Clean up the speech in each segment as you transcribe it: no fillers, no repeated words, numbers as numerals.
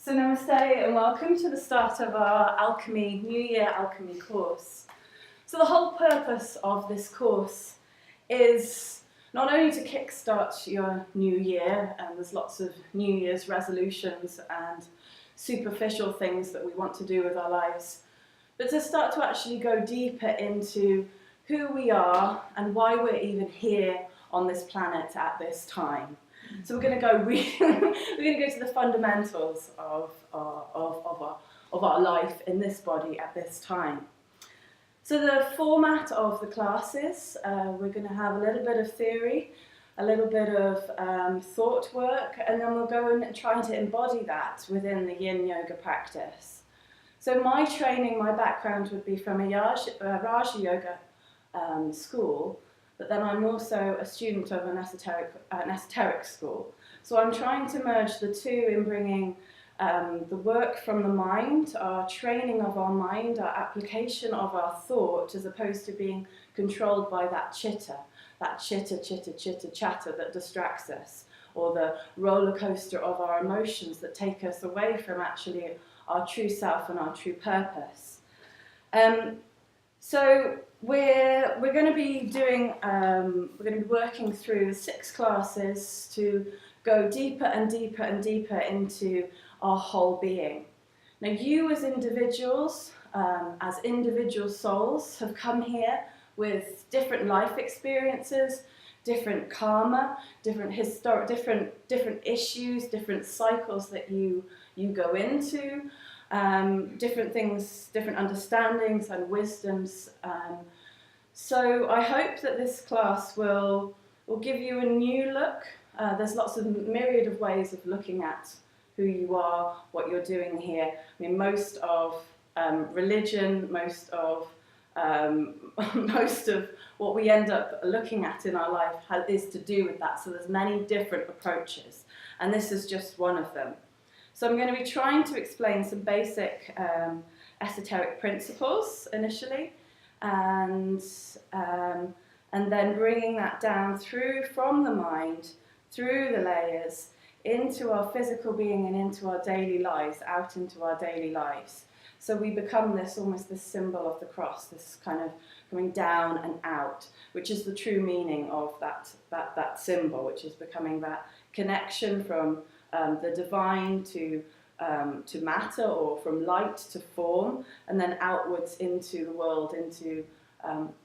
So namaste and welcome to the start of our New Year Alchemy course. So the whole purpose of this course is not only to kickstart your new year, and there's lots of New Year's resolutions and superficial things that we want to do with our lives, but to start to actually go deeper into who we are and why we're even here on this planet at this time. So we're going to go to the fundamentals of our life in this body at this time. So the format of the classes, we're going to have a little bit of theory, a little bit of thought work, and then we'll go and try to embody that within the yin yoga practice. So my training, my background would be from a Raja Yoga school, but then I'm also a student of an esoteric school. So I'm trying to merge the two in bringing the work from the mind, our training of our mind, our application of our thought, as opposed to being controlled by that chitter chatter that distracts us, or the roller coaster of our emotions that take us away from actually our true self and our true purpose. So we're going to be doing, we're going to be working through 6 classes to go deeper and deeper and deeper into our whole being. Now you as individuals, as individual souls, have come here with different life experiences, different karma, different issues, different cycles that you go into. Different things, different understandings and wisdoms. So I hope that this class will give you a new look. There's lots of myriad of ways of looking at who you are, what you're doing here. I mean, most of religion, most of what we end up looking at in our life is to do with that. So there's many different approaches, and this is just one of them. So I'm going to be trying to explain some basic esoteric principles initially, and then bringing that down from the mind, through the layers, into our physical being and into our daily lives, out into our daily lives. So we become almost this symbol of the cross, this kind of coming down and out, which is the true meaning of that symbol, which is becoming that connection from the divine to matter, or from light to form, and then outwards into the world, into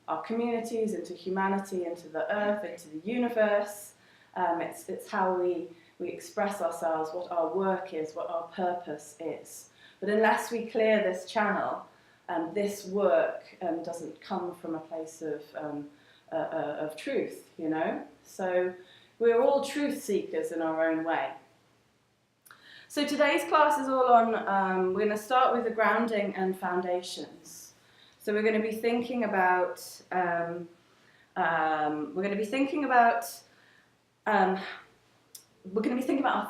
our communities, into humanity, into the earth, into the universe. It's how we express ourselves, what our work is, what our purpose is. But unless we clear this channel, this work doesn't come from a place of truth, you know? So we're all truth seekers in our own way. So today's class is all on, we're going to start with the grounding and foundations. So we're going to be thinking about, our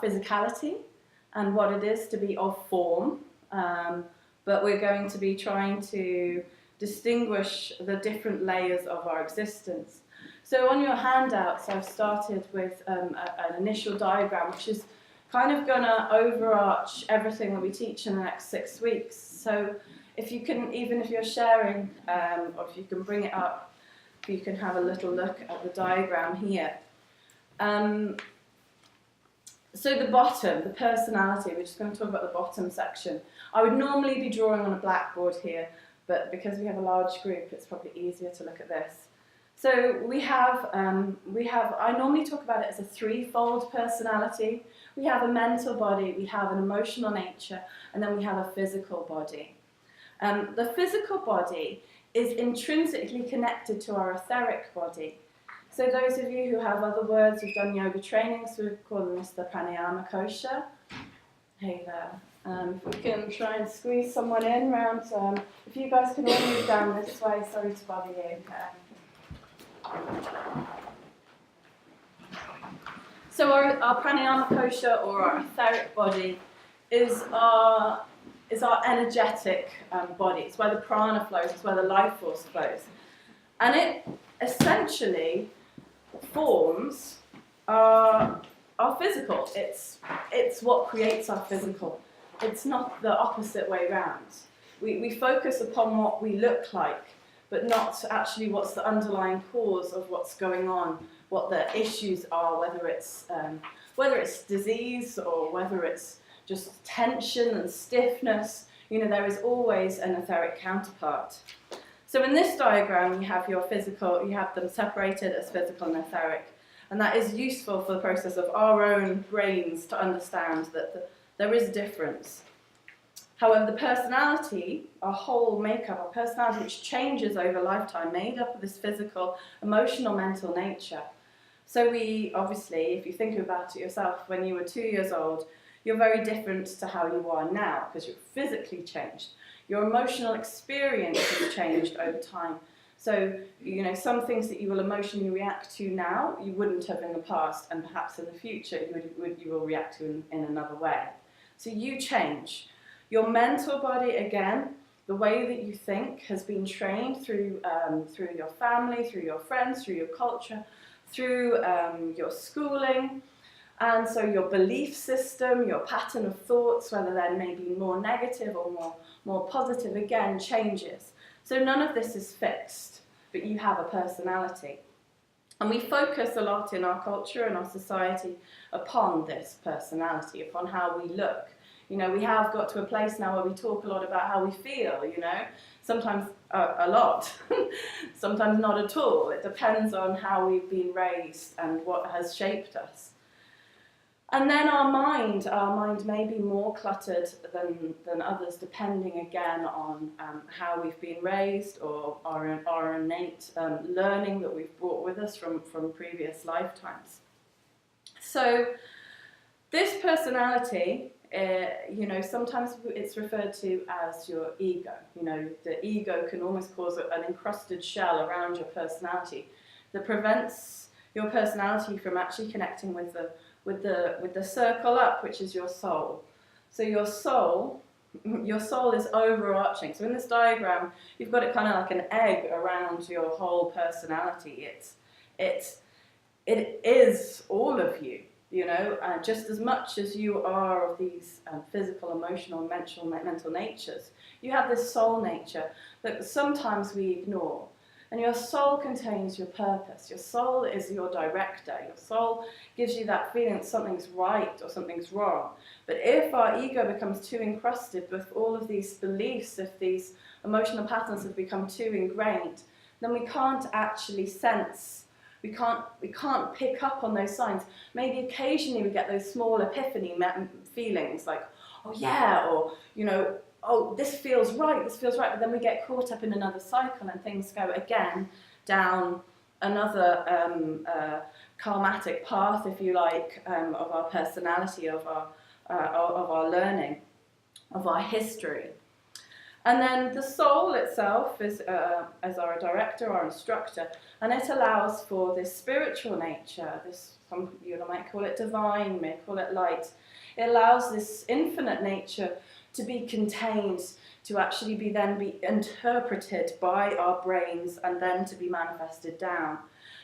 physicality and what it is to be of form, but we're going to be trying to distinguish the different layers of our existence. So on your handouts, I've started with an initial diagram, which is kind of going to overarch everything that we teach in the next 6 weeks. So if you can, even if you're sharing, or if you can bring it up, you can have a little look at the diagram here. So the bottom, the personality, we're just going to talk about the bottom section. I would normally be drawing on a blackboard here, but because we have a large group, it's probably easier to look at this. So we have, I normally talk about it as a threefold personality. We have a mental body, we have an emotional nature, and then we have a physical body. The physical body is intrinsically connected to our etheric body. So those of you who have other words, who've done yoga training, so we're calling this the pranayama kosha. Hey there. If we can try and squeeze someone in round, if you guys can all move down this way, sorry to bother you. So our pranayama kosha, or our etheric body, is our energetic body. It's where the prana flows, it's where the life force flows. And it essentially forms our physical. It's what creates our physical. it's not the opposite way round. We focus upon what we look like, but not actually what's the underlying cause of what's going on, what the issues are, whether it's disease or whether it's just tension and stiffness. You know, there is always an etheric counterpart. So in this diagram, you have them separated as physical and etheric, and that is useful for the process of our own brains to understand that there is a difference. However, the personality, our whole makeup, our personality, which changes over lifetime, made up of this physical, emotional, mental nature. So we, obviously, if you think about it yourself, when you were 2 years old, you're very different to how you are now, because you're physically changed. Your emotional experience has changed over time. So, you know, some things that you will emotionally react to now, you wouldn't have in the past, and perhaps in the future you will react to in another way. So you change. Your mental body, again, the way that you think has been trained through your family, through your friends, through your culture, through your schooling. And so your belief system, your pattern of thoughts, whether they're maybe more negative or more positive, again, changes. So none of this is fixed, but you have a personality. And we focus a lot in our culture and our society upon this personality, upon how we look. You know, we have got to a place now where we talk a lot about how we feel, you know, sometimes a lot, sometimes not at all. It depends on how we've been raised and what has shaped us. And then our mind may be more cluttered than others, depending again on how we've been raised or our innate learning that we've brought with us from previous lifetimes. So this personality, you know, sometimes it's referred to as your ego. You know, the ego can almost cause an encrusted shell around your personality that prevents your personality from actually connecting with the circle up, which is your soul. So your soul is overarching. So in this diagram, you've got it kind of like an egg around your whole personality. It is all of you. You know, just as much as you are of these physical, emotional, mental natures, you have this soul nature that sometimes we ignore. And your soul contains your purpose. Your soul is your director. Your soul gives you that feeling that something's right or something's wrong. But if our ego becomes too encrusted with all of these beliefs, if these emotional patterns have become too ingrained, then we can't actually sense. We can't pick up on those signs. Maybe occasionally we get those small epiphany feelings like, oh yeah, or, you know, oh, this feels right, but then we get caught up in another cycle and things go again down another karmatic path, if you like, of our personality, of our learning, of our history. And then the soul itself is as our director, our instructor, and it allows for this spiritual nature, some you might call it divine, you may call it light. It allows this infinite nature to be contained, to actually be interpreted by our brains and then to be manifested down.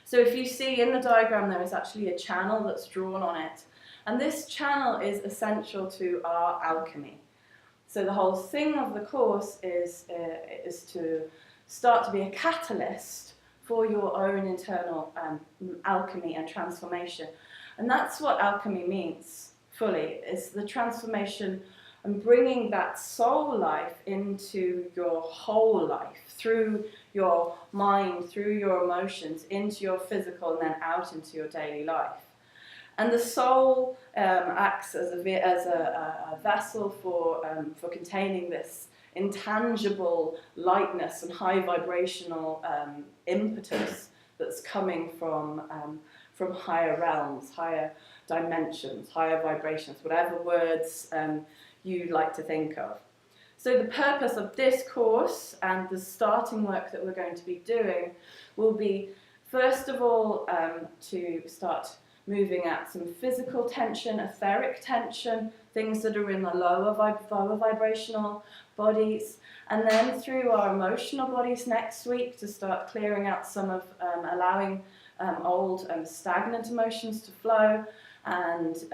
So if you see in the diagram, there is actually a channel that's drawn on it. And this channel is essential to our alchemy. So the whole thing of the course is to start to be a catalyst for your own internal alchemy and transformation. And that's what alchemy means fully, is the transformation and bringing that soul life into your whole life, through your mind, through your emotions, into your physical and then out into your daily life. And the soul acts as a vessel for containing this intangible lightness and high vibrational impetus that's coming from higher realms, higher dimensions, higher vibrations, whatever words you like to think of. So the purpose of this course and the starting work that we're going to be doing will be, first of all, to start moving at some physical tension, etheric tension, things that are in the lower vibrational bodies, and then through our emotional bodies next week to start clearing out some of, allowing old stagnant emotions to flow, and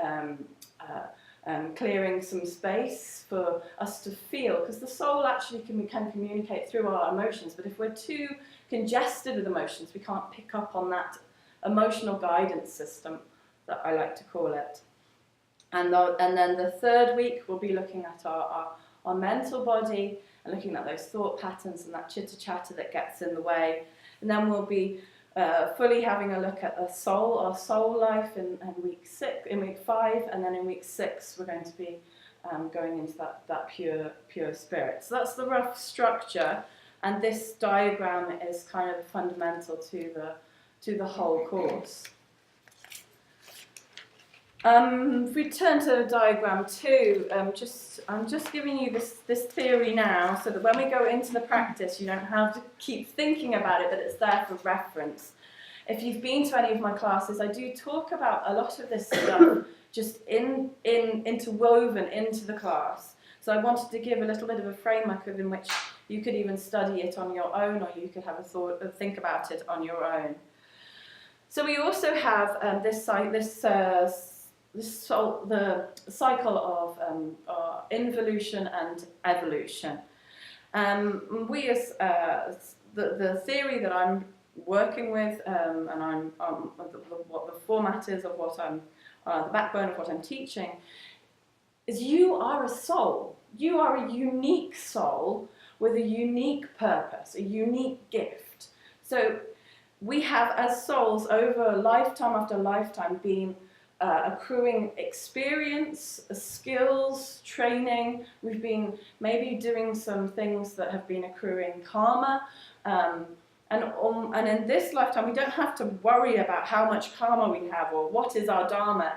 clearing some space for us to feel, because the soul actually can communicate through our emotions, but if we're too congested with emotions, we can't pick up on that emotional guidance system, that I like to call it. And then the third week, we'll be looking at our mental body and looking at those thought patterns and that chitter-chatter that gets in the way. And then we'll be fully having a look at our soul life in week 5, and then in week 6 we're going to be going into that pure spirit. So that's the rough structure, and this diagram is kind of fundamental to the whole course. If we turn to diagram 2, I'm just giving you this theory now, so that when we go into the practice, you don't have to keep thinking about it, but it's there for reference. If you've been to any of my classes, I do talk about a lot of this stuff just interwoven into the class. So I wanted to give a little bit of a framework in which you could even study it on your own, or you could have think about it on your own. So we also have the cycle of involution and evolution. We as the theory that I'm working with, and I'm what the format is of what I'm the backbone of what I'm teaching, is you are a soul. You are a unique soul with a unique purpose, a unique gift. So we have, as souls, over lifetime after lifetime, been accruing experience, skills, training. We've been maybe doing some things that have been accruing karma. And in this lifetime, we don't have to worry about how much karma we have or what is our dharma.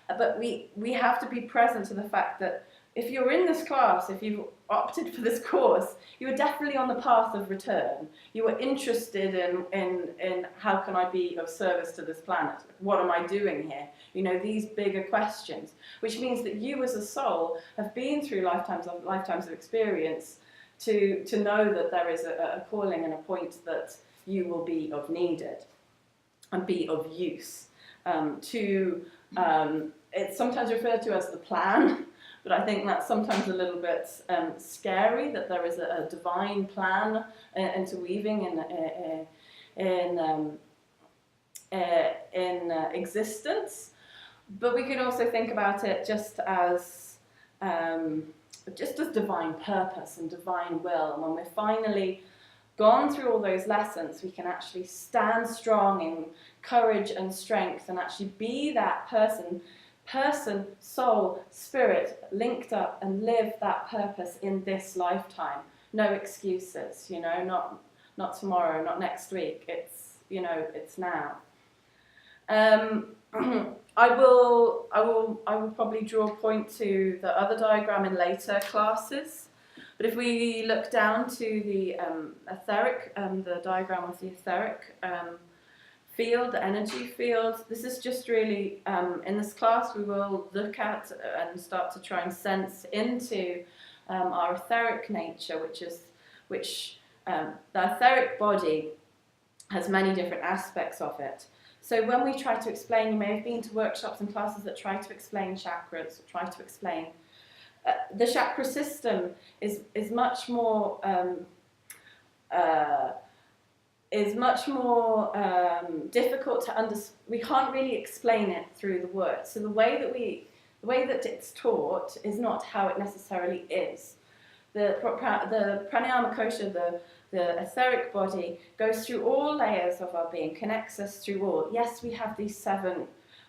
But we have to be present to the fact that if you're in this class, if you've opted for this course, you are definitely on the path of return. You are interested in how can I be of service to this planet? What am I doing here? You know, these bigger questions, which means that you as a soul have been through lifetimes of experience to know that there is a calling and a point that you will be of needed and be of use. It's sometimes referred to as the plan, but I think that's sometimes a little bit scary, that there is a divine plan interweaving in existence. But we could also think about it just as divine purpose and divine will. And when we're finally gone through all those lessons, we can actually stand strong in courage and strength and actually be that person, soul, spirit, linked up, and live that purpose in this lifetime. No excuses, you know, not tomorrow, not next week. It's, you know, it's now. I will probably draw a point to the other diagram in later classes. But if we look down to the etheric, the diagram of the etheric field, the energy field, this is just really, in this class we will look at and start to try and sense into our etheric nature, which the etheric body has many different aspects of it. So when we try to explain, you may have been to workshops and classes that try to explain chakras, or try to explain the chakra system is much more difficult to understand. We can't really explain it through the words. So the way that it's taught is not how it necessarily is. The pranayama kosha, the etheric body, goes through all layers of our being, connects us through all. Yes, we have these 7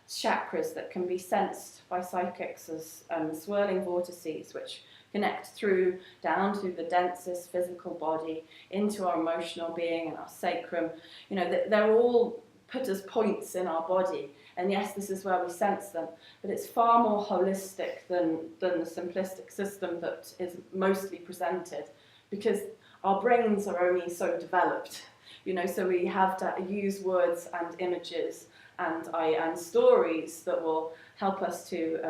chakras that can be sensed by psychics as swirling vortices, which connect through down to the densest physical body, into our emotional being and our sacrum. You know, they're all put as points in our body, and yes, this is where we sense them, but it's far more holistic than the simplistic system that is mostly presented, because our brains are only so developed, you know, so we have to use words and images and stories that will help us to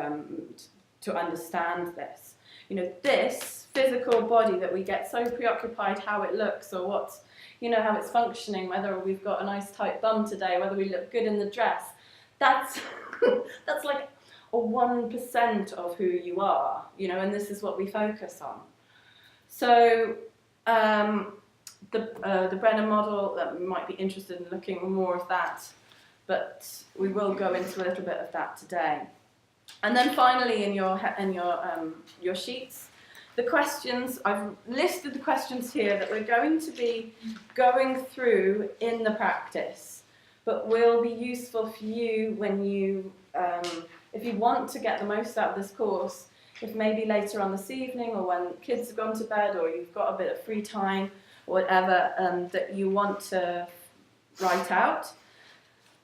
understand this. You know, this physical body that we get so preoccupied how it looks, or what, you know, how it's functioning, whether we've got a nice tight bum today, whether we look good in the dress, that's like or 1% of who you are, you know, and this is what we focus on. So the Brenner model, that we might be interested in looking more of that, but we will go into a little bit of that today. And then finally, in your sheets, the questions, I've listed the questions here that we're going to be going through in the practice, but will be useful for you when you, if you want to get the most out of this course, if maybe later on this evening or when kids have gone to bed or you've got a bit of free time or whatever that you want to write out.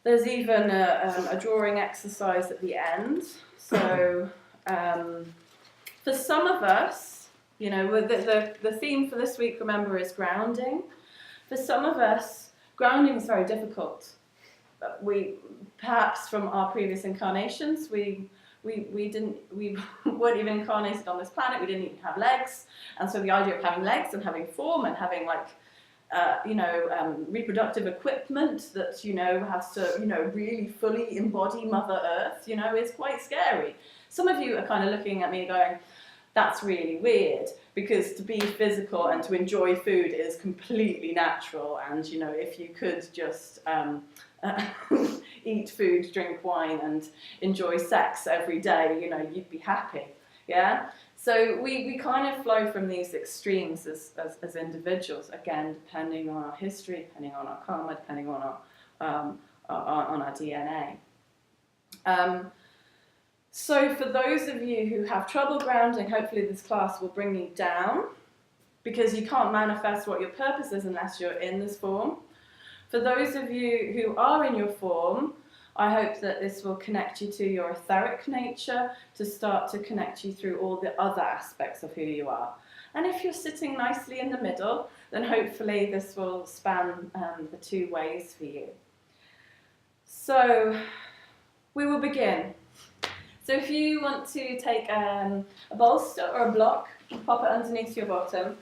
There's even a drawing exercise at the end. So for some of us, you know, the theme for this week, remember, is grounding. For some of us, grounding is very difficult. We, perhaps from our previous incarnations, we weren't even incarnated on this planet. We didn't even have legs, and so the idea of having legs and having form and having like reproductive equipment that, you know, has to, you know, really fully embody Mother Earth, you know, is quite scary. Some of you are kind of looking at me going, that's really weird, because to be physical and to enjoy food is completely natural, and, you know, if you could just eat food, drink wine and enjoy sex every day, you know, you'd be happy, yeah? So we kind of flow from these extremes as individuals, again, depending on our history, depending on our karma, depending on our DNA. So for those of you who have trouble grounding, hopefully this class will bring you down, because you can't manifest what your purpose is unless you're in this form. For those of you who are in your form, I hope that this will connect you to your etheric nature, to start to connect you through all the other aspects of who you are. And if you're sitting nicely in the middle, then hopefully this will span the two ways for you. So we will begin. So if you want to take a bolster or a block, pop it underneath your bottom.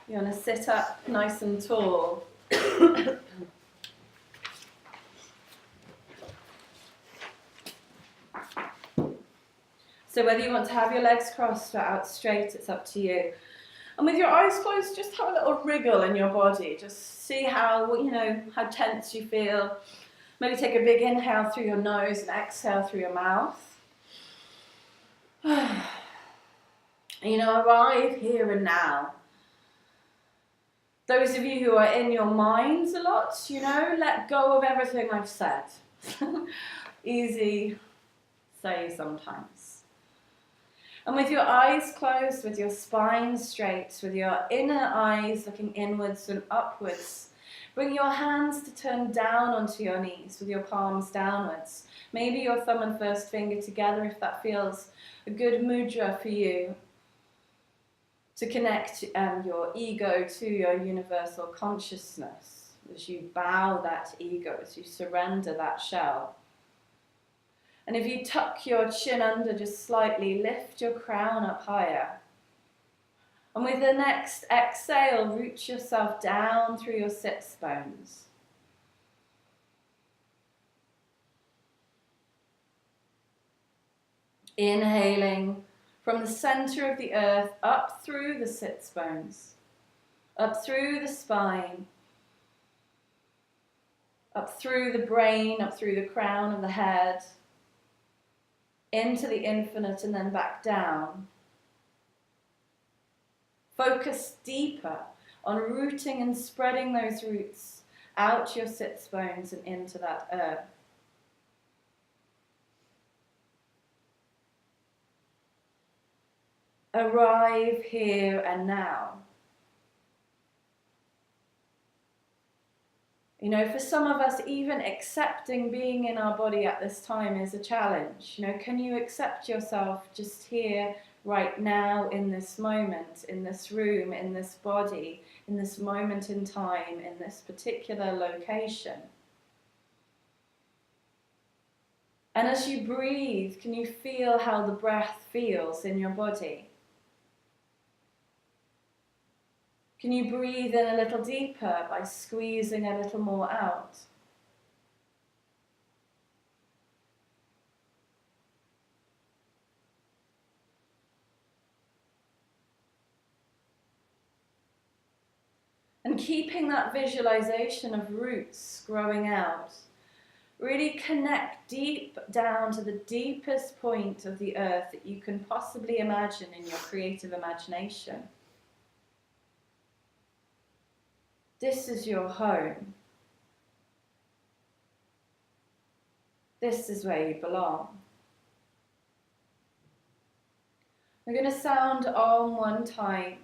You want to sit up nice and tall. So whether you want to have your legs crossed or out straight, it's up to you. And with your eyes closed, just have a little wriggle in your body. Just see how, you know, how tense you feel. Maybe take a big inhale through your nose and exhale through your mouth. And, you know, arrive here and now. Those of you who are in your minds a lot, you know, let go of everything I've said. Easy say sometimes. And with your eyes closed, with your spine straight, with your inner eyes looking inwards and upwards, bring your hands to turn down onto your knees with your palms downwards. Maybe your thumb and first finger together if that feels a good mudra for you. To connect your ego to your universal consciousness, as you bow that ego, as you surrender that shell. And if you tuck your chin under just slightly, lift your crown up higher. And with the next exhale, root yourself down through your sits bones. Inhaling from the center of the earth, up through the sits bones, up through the spine, up through the brain, up through the crown of the head, into the infinite and then back down. Focus deeper on rooting and spreading those roots out your sits bones and into that earth. Arrive here and now. You know, for some of us, even accepting being in our body at this time is a challenge. You know, can you accept yourself just here, right now, in this moment, in this room, in this body, in this moment in time, in this particular location? And as you breathe, can you feel how the breath feels in your body? Can you breathe in a little deeper by squeezing a little more out? And keeping that visualization of roots growing out, really connect deep down to the deepest point of the earth that you can possibly imagine in your creative imagination. This is your home. This is where you belong. We're going to sound Om one time.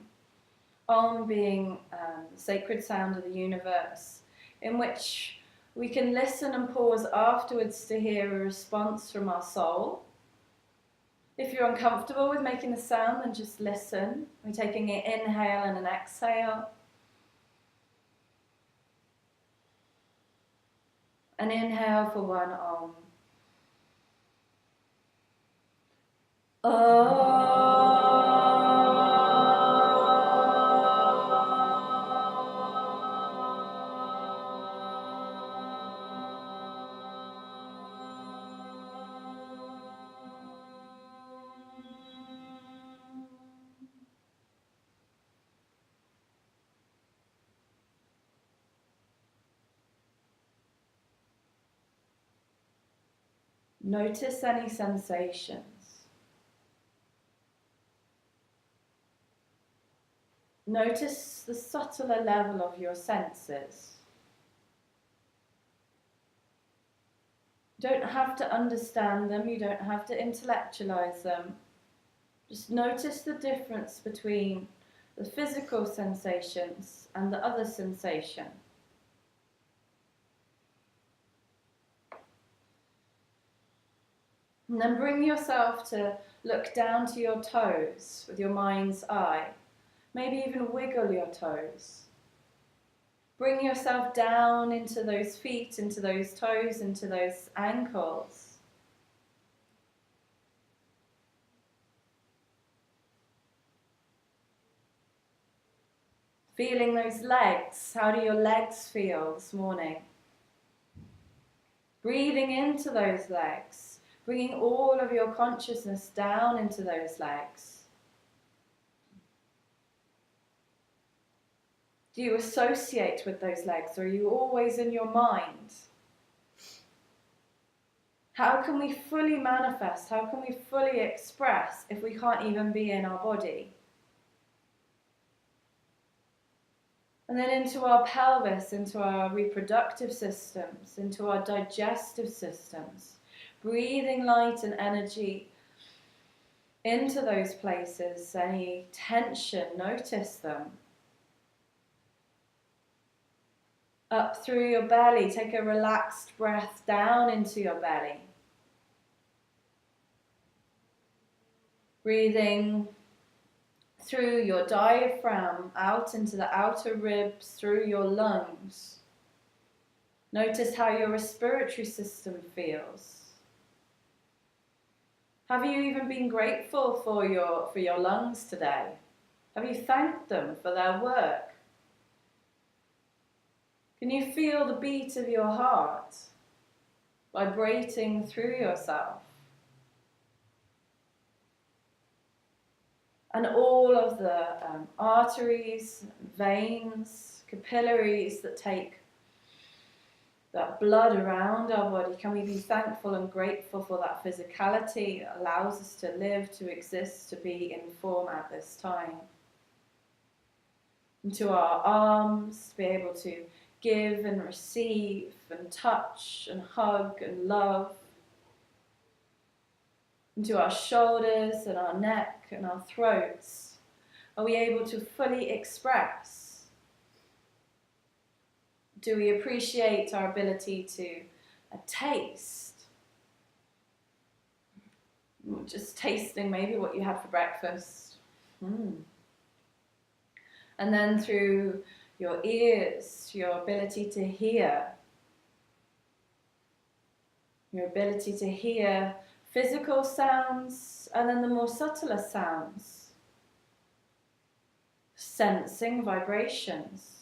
Om being the sacred sound of the universe, in which we can listen and pause afterwards to hear a response from our soul. If you're uncomfortable with making the sound, then just listen. We're taking an inhale and an exhale. An inhale for one Om. Notice any sensations. Notice the subtler level of your senses. You don't have to understand them, you don't have to intellectualize them. Just notice the difference between the physical sensations and the other sensation. And then bring yourself to look down to your toes with your mind's eye. Maybe even wiggle your toes. Bring yourself down into those feet, into those toes, into those ankles. Feeling those legs. How do your legs feel this morning? Breathing into those legs. Bringing all of your consciousness down into those legs. Do you associate with those legs, or are you always in your mind? How can we fully manifest? How can we fully express if we can't even be in our body? And then into our pelvis, into our reproductive systems, into our digestive systems. Breathing light and energy into those places. Any tension, notice them. Up through your belly, take a relaxed breath down into your belly. Breathing through your diaphragm, out into the outer ribs, through your lungs. Notice how your respiratory system feels. Have you even been grateful for your lungs today? Have you thanked them for their work? Can you feel the beat of your heart vibrating through yourself? And all of the arteries, veins, capillaries that take that blood around our body, can we be thankful and grateful for that physicality that allows us to live, to exist, to be in form at this time? Into our arms, to be able to give and receive and touch and hug and love. Into our shoulders and our neck and our throats. Are we able to fully express? Do we appreciate our ability to taste? Just tasting maybe what you had for breakfast. And then through your ears, your ability to hear. Your ability to hear physical sounds and then the more subtler sounds. Sensing vibrations.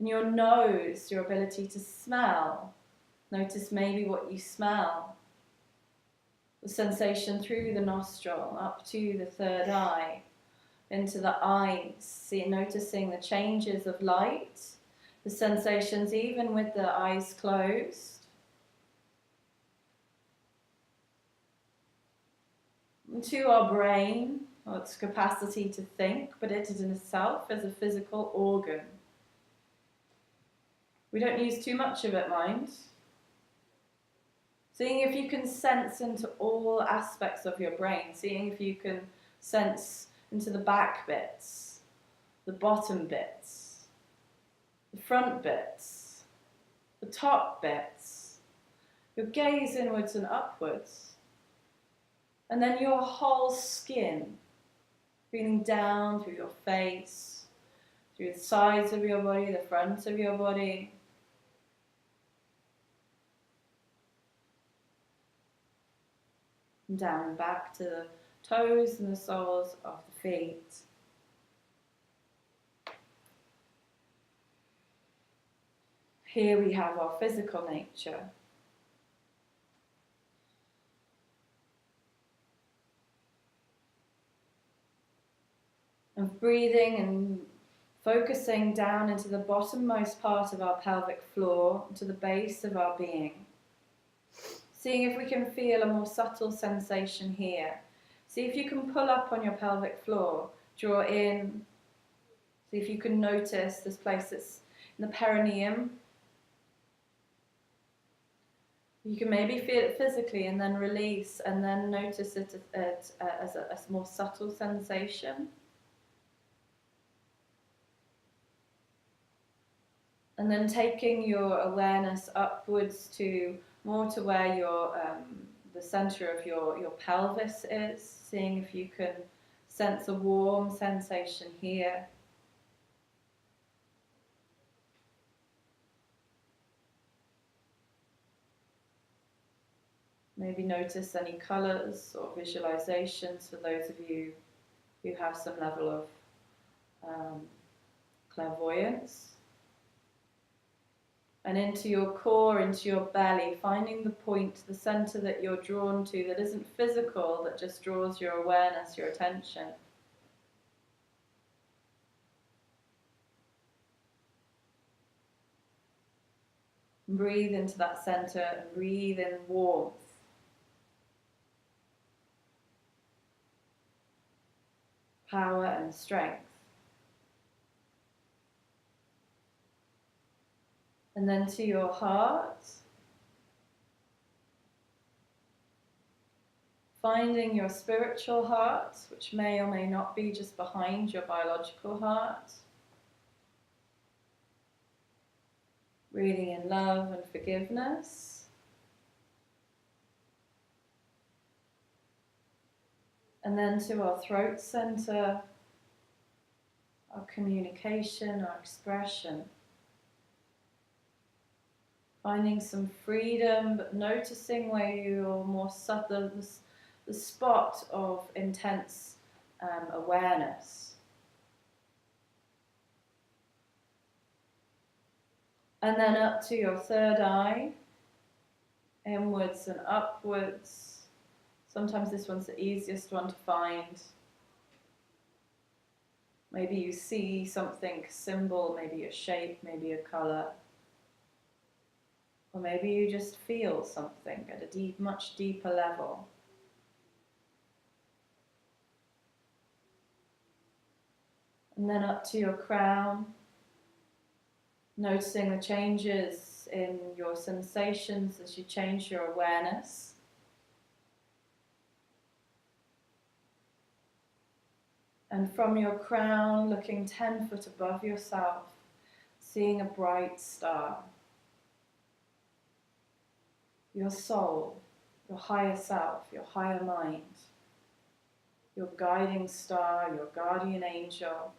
And your nose, your ability to smell. Notice maybe what you smell. The sensation through the nostril, up to the third eye. into the eyes, noticing the changes of light, the sensations even with the eyes closed. To our brain, or its capacity to think, but it in itself is a physical organ. We don't use too much of it, mind. Seeing if you can sense into all aspects of your brain, seeing if you can sense into the back bits, the bottom bits, the front bits, the top bits, your gaze inwards and upwards, and then your whole skin, feeling down through your face, through the sides of your body, the front of your body. And down back to the toes and the soles of the feet. Here we have our physical nature. Of breathing and focusing down into the bottommost part of our pelvic floor, to the base of our being. Seeing if we can feel a more subtle sensation here. See if you can pull up on your pelvic floor, draw in. See if you can notice this place that's in the perineum. You can maybe feel it physically and then release, and then notice it as a more subtle sensation. And then taking your awareness upwards to more to where your the center of your pelvis is, seeing if you can sense a warm sensation here. Maybe notice any colors or visualizations for those of you who have some level of clairvoyance. And into your core, into your belly, finding the point, the center that you're drawn to, that isn't physical, that just draws your awareness, your attention. And breathe into that center and breathe in warmth. Power and strength. And then to your heart, finding your spiritual heart, which may or may not be just behind your biological heart. Breathing in love and forgiveness. And then to our throat center, our communication, our expression. Finding some freedom, but noticing where you're more subtle, the spot of intense awareness. And then up to your third eye, inwards and upwards. Sometimes this one's the easiest one to find. Maybe you see something, symbol, maybe a shape, maybe a color. Or maybe you just feel something at a much deeper level. And then up to your crown, noticing the changes in your sensations as you change your awareness. And from your crown, looking 10 foot above yourself, seeing a bright star. Your soul, your higher self, your higher mind, your guiding star, your guardian angel.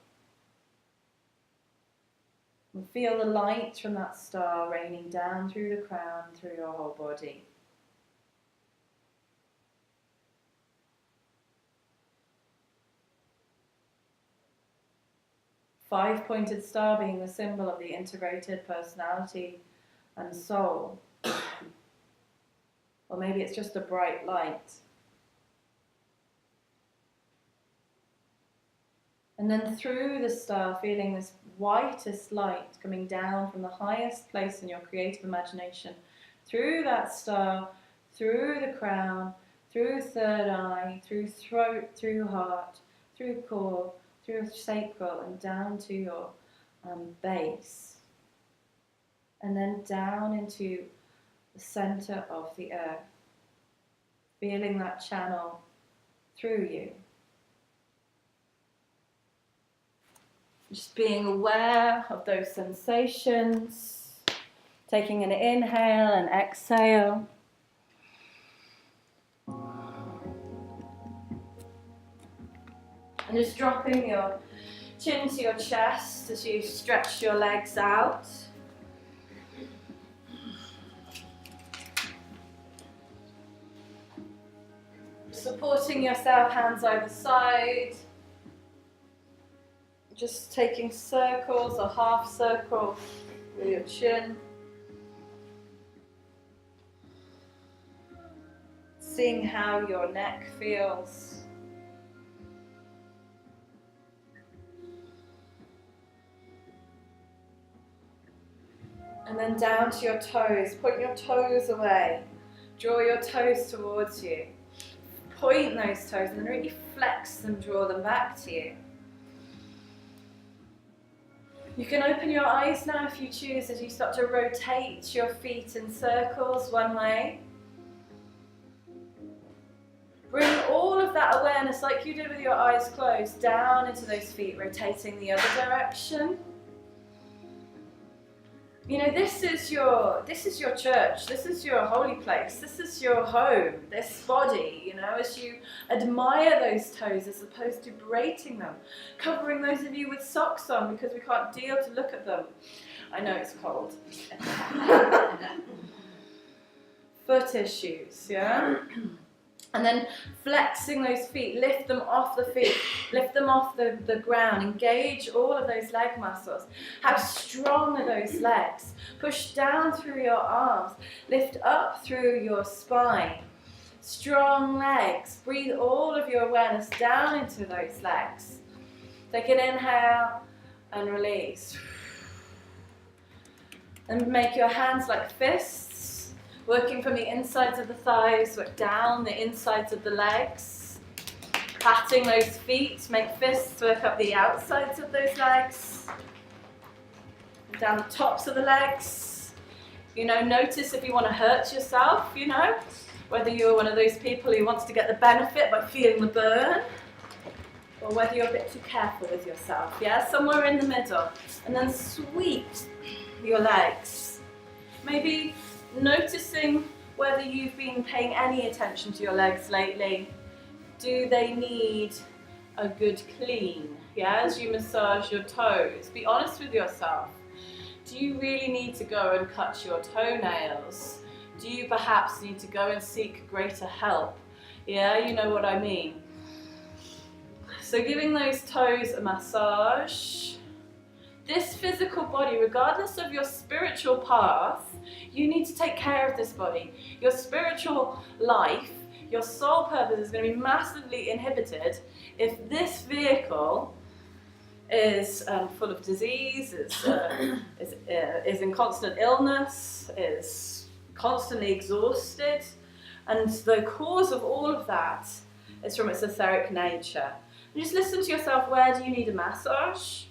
And feel the light from that star raining down through the crown, through your whole body. Five-pointed star being the symbol of the integrated personality and soul. Or maybe it's just a bright light. And then through the star, feeling this whitest light coming down from the highest place in your creative imagination, through that star, through the crown, through third eye, through throat, through heart, through core, through sacral, and down to your base. And then down into the center of the earth, feeling that channel through you. Just being aware of those sensations, taking an inhale and exhale. And just dropping your chin to your chest as you stretch your legs out. Supporting yourself, hands either side. Just taking circles or half circles with your chin. Seeing how your neck feels. And then down to your toes. Point your toes away. Draw your toes towards you. Point those toes and then really flex them, draw them back to you. You can open your eyes now if you choose as you start to rotate your feet in circles one way. Bring all of that awareness, like you did with your eyes closed, down into those feet, rotating the other direction. You know, this is your church, this is your holy place, this is your home, this body, you know, as you admire those toes as opposed to berating them, covering those of you with socks on because we can't deal to look at them. I know it's cold. Foot issues, yeah? And then flexing those feet, lift them off the feet, lift them off the ground, engage all of those leg muscles. How strong are those legs? Push down through your arms, lift up through your spine. Strong legs, breathe all of your awareness down into those legs. Take an inhale and release. And make your hands like fists. Working from the insides of the thighs, work down the insides of the legs. Patting those feet, make fists work up the outsides of those legs. Down the tops of the legs. You know, notice if you want to hurt yourself, you know. Whether you're one of those people who wants to get the benefit by feeling the burn. Or whether you're a bit too careful with yourself, yeah? Somewhere in the middle. And then sweep your legs. Maybe noticing whether you've been paying any attention to your legs lately. Do they need a good clean? Yeah, as you massage your toes, be honest with yourself. Do you really need to go and cut your toenails? Do you perhaps need to go and seek greater help? Yeah, you know what I mean. So giving those toes a massage. This physical body, regardless of your spiritual path, you need to take care of this body. Your spiritual life, your soul purpose is going to be massively inhibited if this vehicle is full of disease, is in constant illness, is constantly exhausted. And the cause of all of that is from its etheric nature. And just listen to yourself, where do you need a massage?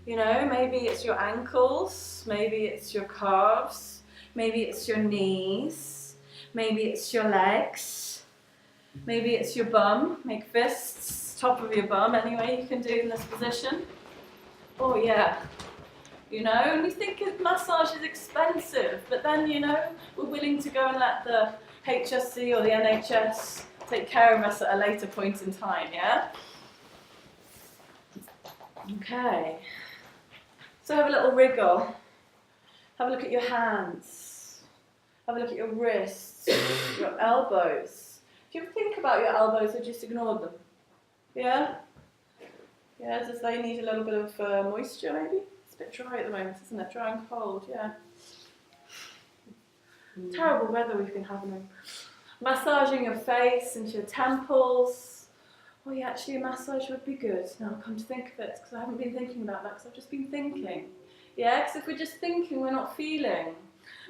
You know, maybe it's your ankles, maybe it's your calves, maybe it's your knees, maybe it's your legs, maybe it's your bum. Make fists, top of your bum, anyway you can do in this position. Oh yeah, you know, and we think massage is expensive, but then, you know, we're willing to go and let the HSC or the NHS take care of us at a later point in time, yeah? Okay. So have a little wriggle. Have a look at your hands. Have a look at your wrists, your elbows. Do you ever think about your elbows or just ignore them? Yeah? Yeah, does they need a little bit of moisture maybe? It's a bit dry at the moment, isn't it? Dry and cold, yeah. Terrible weather we've been having. Massaging your face into your temples, oh yeah, actually a massage would be good. Now come to think of it, because I haven't been thinking about that, because I've just been thinking. Yeah, because if we're just thinking, we're not feeling.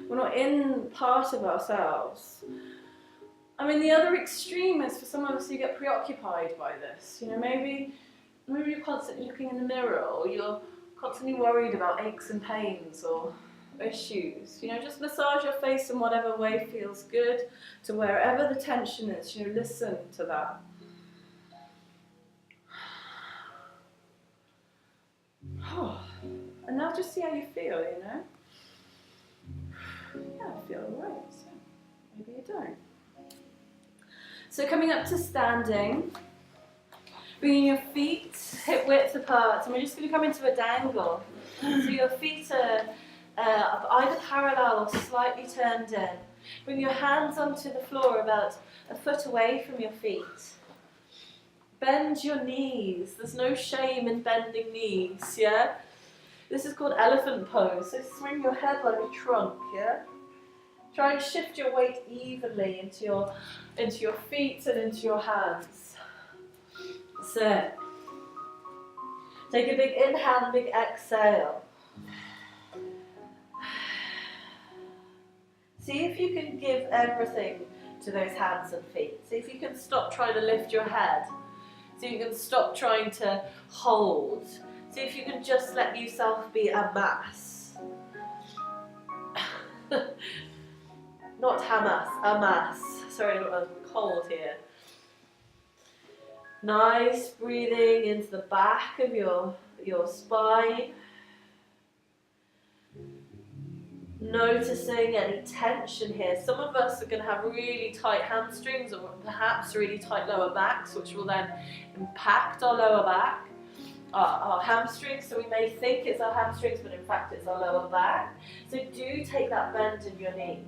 We're not in part of ourselves. I mean, the other extreme is for some of us who get preoccupied by this. You know, maybe you're constantly looking in the mirror, or you're constantly worried about aches and pains or issues. You know, just massage your face in whatever way feels good, to wherever the tension is. You know, listen to that. Oh, and now just see how you feel, you know. Yeah, I feel alright, so maybe you don't. So coming up to standing, bringing your feet hip width apart, and we're just going to come into a dangle. So your feet are either parallel or slightly turned in. Bring your hands onto the floor about a foot away from your feet. Bend your knees. There's no shame in bending knees, yeah? This is called elephant pose. So swing your head like a trunk, yeah? Try and shift your weight evenly into your feet and into your hands. That's it. Take a big inhale and big exhale. See if you can give everything to those hands and feet. See if you can stop trying to lift your head. See if you can stop trying to hold. See if you can just let yourself be a mass. Not Hamas, a mass. Sorry, I've got a cold here. Nice breathing into the back of your spine. Noticing any tension here. Some of us are going to have really tight hamstrings, or perhaps really tight lower backs, which will then impact our lower back, our hamstrings. So we may think it's our hamstrings, but in fact it's our lower back. So do take that bend in your knees.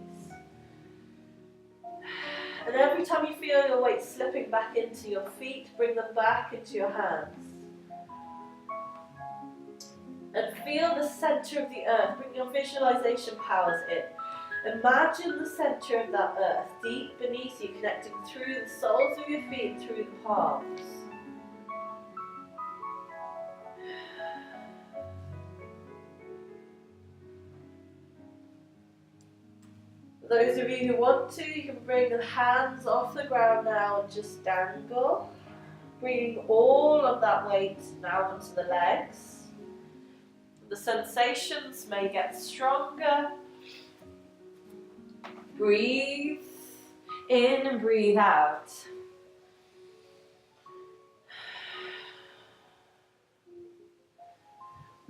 And every time you feel your weight slipping back into your feet, bring them back into your hands. And feel the centre of the earth. Bring your visualization powers in. Imagine the centre of that earth, deep beneath you, connecting through the soles of your feet, through the palms. Those of you who want to, you can bring the hands off the ground now and just dangle. Bringing all of that weight now onto the legs. The sensations may get stronger. Breathe in and breathe out.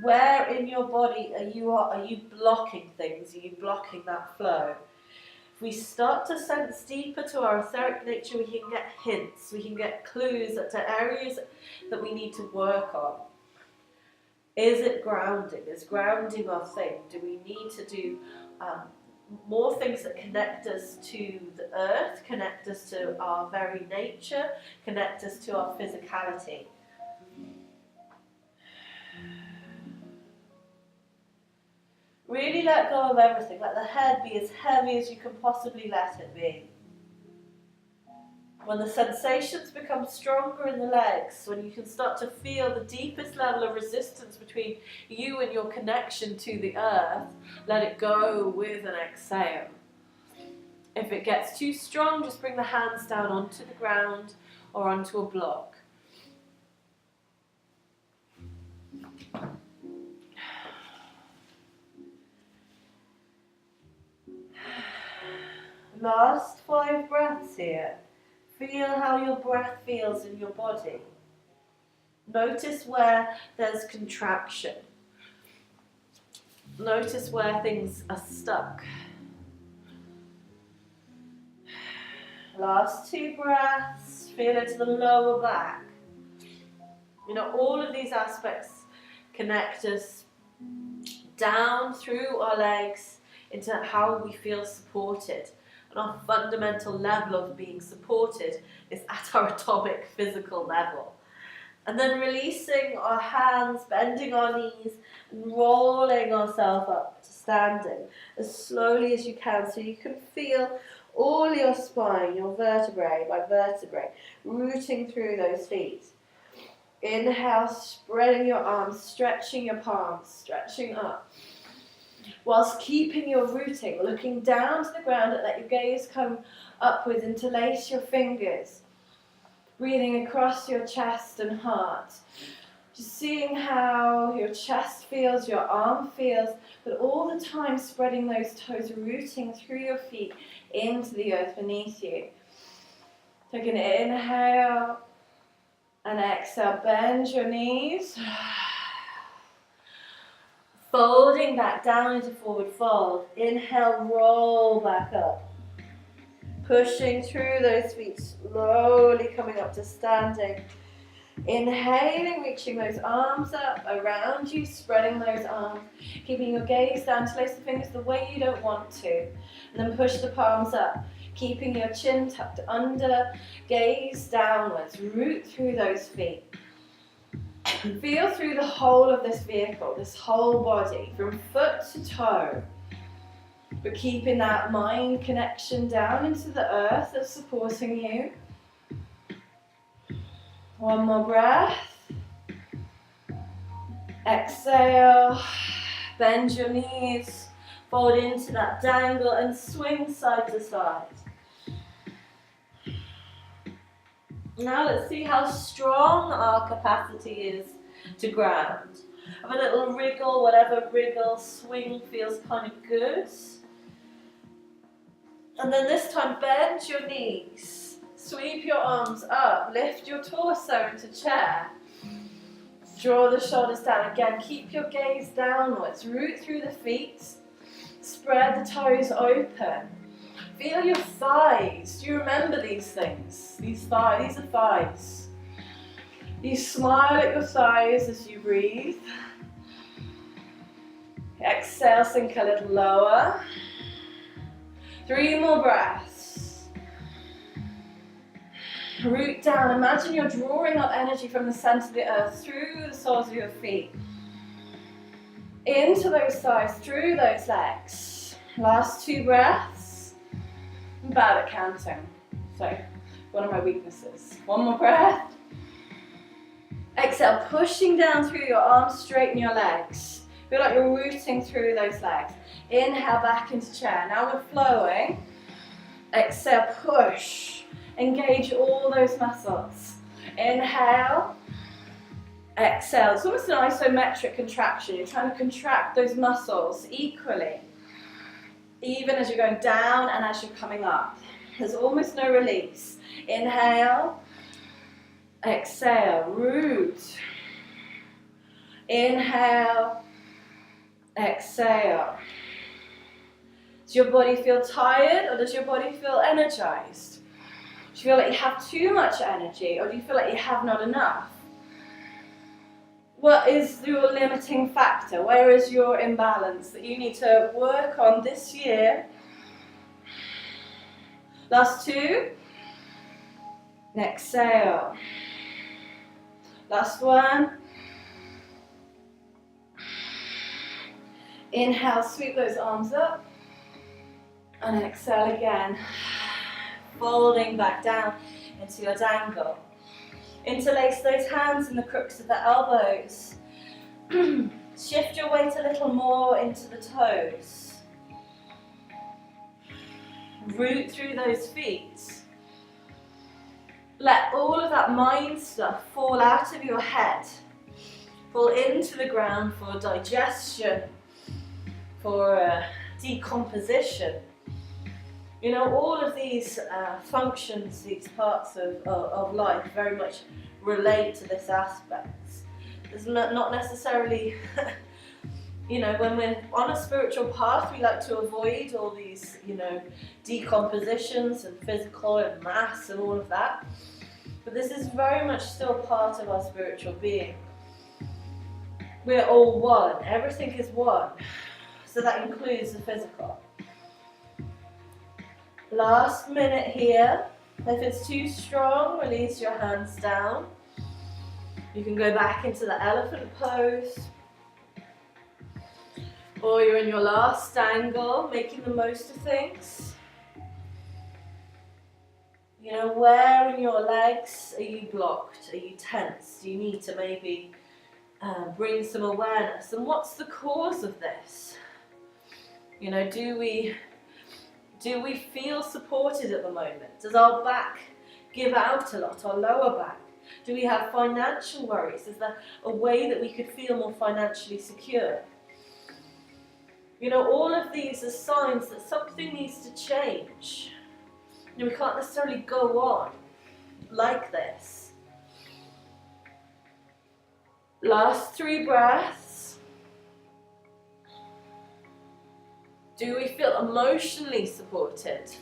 Where in your body are you blocking things? Are you blocking that flow? If we start to sense deeper to our etheric nature, we can get hints, we can get clues to areas that we need to work on. Is it grounding? Is grounding our thing? Do we need to do more things that connect us to the earth, connect us to our very nature, connect us to our physicality? Really let go of everything. Let the head be as heavy as you can possibly let it be. When the sensations become stronger in the legs, when you can start to feel the deepest level of resistance between you and your connection to the earth, let it go with an exhale. If it gets too strong, just bring the hands down onto the ground or onto a block. Last 5 breaths here. Feel how your breath feels in your body. Notice where there's contraction. Notice where things are stuck. Last 2 breaths. Feel it to the lower back. You know, all of these aspects connect us down through our legs into how we feel supported. And our fundamental level of being supported is at our atomic physical level. And then releasing our hands, bending our knees, and rolling ourselves up to standing as slowly as you can, so you can feel all your spine, your vertebrae by vertebrae, rooting through those feet. Inhale, spreading your arms, stretching your palms, stretching up. Whilst keeping your rooting, looking down to the ground and let your gaze come upwards, interlace your fingers. Breathing across your chest and heart. Just seeing how your chest feels, your arm feels, but all the time spreading those toes, rooting through your feet into the earth beneath you. Take an inhale and exhale. Bend your knees. Folding back down into forward fold. Inhale, roll back up. Pushing through those feet, slowly coming up to standing. Inhaling, reaching those arms up around you, spreading those arms, keeping your gaze down, interlace the fingers the way you don't want to, and then push the palms up, keeping your chin tucked under, gaze downwards, root through those feet. Feel through the whole of this vehicle, this whole body, from foot to toe, but keeping that mind connection down into the earth that's supporting you. One more breath. Exhale, bend your knees, fold into that dangle and swing side to side. Now let's see how strong our capacity is to ground. Have a little wriggle, whatever wriggle, swing feels kind of good. And then this time bend your knees, sweep your arms up, lift your torso into chair. Draw the shoulders down again, keep your gaze downwards, root through the feet, spread the toes open. Feel your thighs. Do you remember these things? These are thighs. You smile at your thighs as you breathe. Exhale, sink a little lower. 3 more breaths. Root down. Imagine you're drawing up energy from the center of the earth through the soles of your feet. Into those thighs, through those legs. Last 2 breaths. I'm bad at counting, so one of my weaknesses. 1 more breath. Exhale, pushing down through your arms, straighten your legs. Feel like you're rooting through those legs. Inhale, back into chair. Now we're flowing. Exhale, push. Engage all those muscles. Inhale. Exhale. It's almost an isometric contraction. You're trying to contract those muscles equally, even as you're going down and as you're coming up. There's almost no release. Inhale. Exhale. Root. Inhale. Exhale. Does your body feel tired, or does your body feel energized? Do you feel like you have too much energy, or do you feel like you have not enough? What is your limiting factor? Where is your imbalance that you need to work on this year? Last 2. Exhale. Last 1. Inhale, sweep those arms up. And exhale again. Folding back down into your dangle. Interlace those hands in the crooks of the elbows. Shift your weight a little more into the toes. Root through those feet. Let all of that mind stuff fall out of your head. Fall into the ground for digestion, for decomposition. You know, all of these functions, these parts of life very much relate to this aspect. There's not necessarily, you know, when we're on a spiritual path, we like to avoid all these, you know, decompositions and physical and mass and all of that. But this is very much still part of our spiritual being. We're all one. Everything is one. So that includes the physical. Last minute here. If it's too strong, release your hands down. You can go back into the elephant pose. Or you're in your last angle, making the most of things. You know, where in your legs are you blocked? Are you tense? Do you need to maybe bring some awareness? And what's the cause of this? You know, do we feel supported at the moment? Does our back give out a lot, our lower back? Do we have financial worries? Is there a way that we could feel more financially secure? You know, all of these are signs that something needs to change. You know, we can't necessarily go on like this. Last 3 breaths. Do we feel emotionally supported?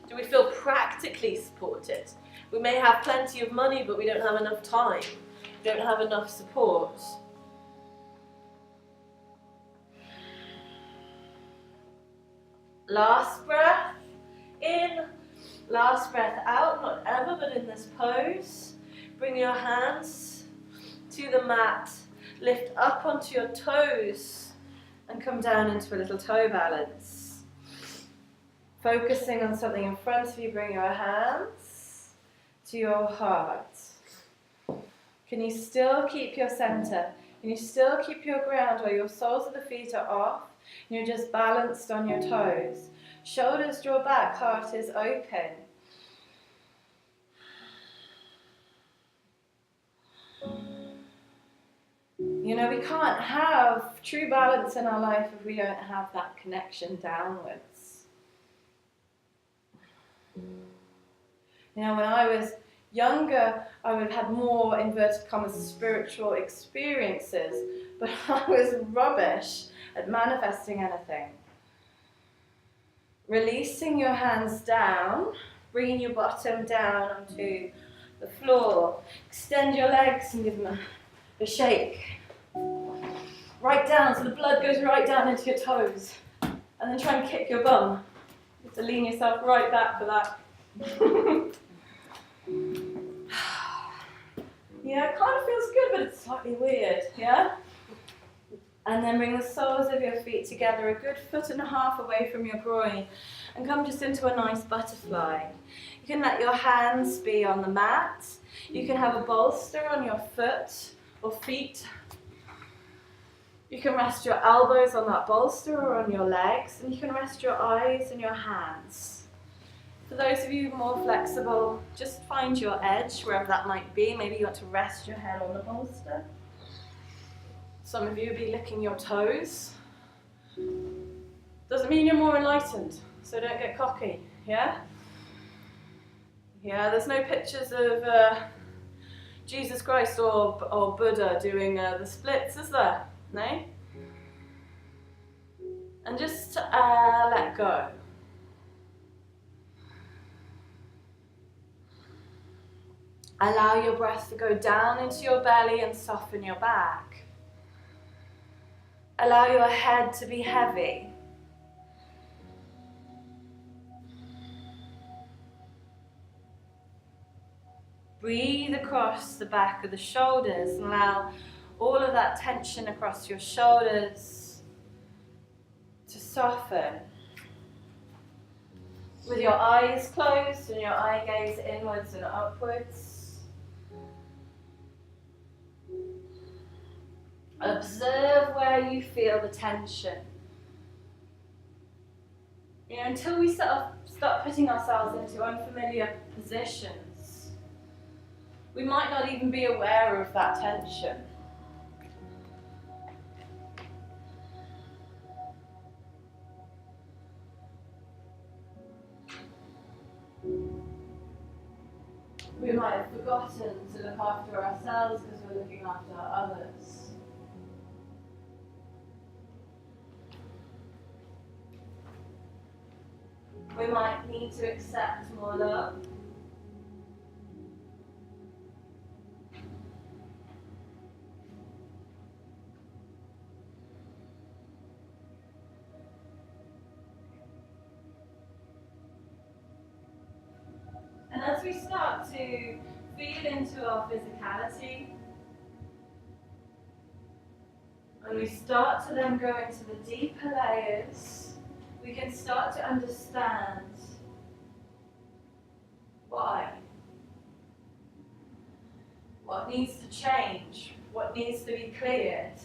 Do we feel practically supported? We may have plenty of money, but we don't have enough time. We don't have enough support. Last breath in, last breath out, not ever, but in this pose. Bring your hands to the mat, lift up onto your toes, and come down into a little toe balance. Focusing on something in front of you, bring your hands to your heart. Can you still keep your center? Can you still keep your ground where your soles of the feet are off and you're just balanced on your toes? Shoulders draw back, heart is open. You know, we can't have true balance in our life if we don't have that connection downwards. You know, when I was younger, I would have had more, inverted commas, spiritual experiences, but I was rubbish at manifesting anything. Releasing your hands down, bringing your bottom down onto the floor. Extend your legs and give them a shake. Right down, so the blood goes right down into your toes. And then try and kick your bum. You have to lean yourself right back for that. Yeah, it kind of feels good, but it's slightly weird, yeah? And then bring the soles of your feet together, a good 1.5 foot away from your groin, and come just into a nice butterfly. You can let your hands be on the mat. You can have a bolster on your foot or feet. You can rest your elbows on that bolster or on your legs, and you can rest your eyes and your hands. For those of you more flexible, just find your edge, wherever that might be. Maybe you want to rest your head on the bolster. Some of you will be licking your toes. Doesn't mean you're more enlightened, so don't get cocky, yeah? Yeah, there's no pictures of Jesus Christ or Buddha doing the splits, is there? No? And just let go. Allow your breath to go down into your belly and soften your back. Allow your head to be heavy. Breathe across the back of the shoulders and allow all of that tension across your shoulders to soften. With your eyes closed and your eye gaze inwards and upwards. Observe where you feel the tension. You know, until we start putting ourselves into unfamiliar positions, we might not even be aware of that tension. We might have forgotten to look after ourselves because we're looking after others. We might need to accept more love. And as we start to feel into our physicality, and we start to then go into the deeper layers, we can start to understand needs to change, what needs to be cleared,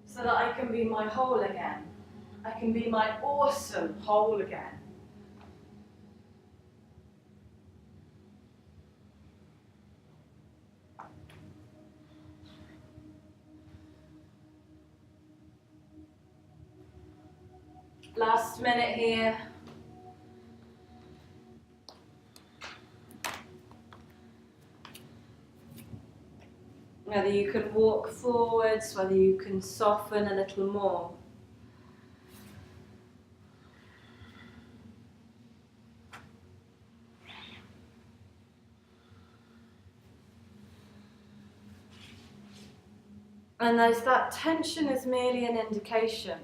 so that I can be my whole again. I can be my awesome whole again. Last minute here. Whether you can walk forwards, whether you can soften a little more. And as that tension is merely an indication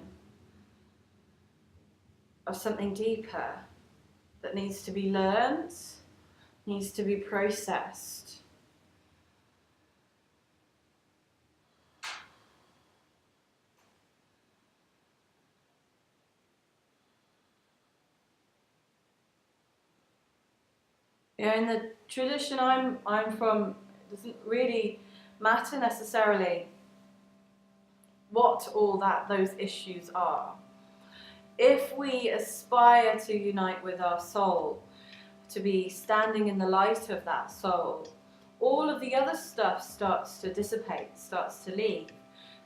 of something deeper that needs to be learned, needs to be processed. Yeah, in the tradition I'm from, it doesn't really matter necessarily what all those issues are. If we aspire to unite with our soul, to be standing in the light of that soul, all of the other stuff starts to dissipate, starts to leave.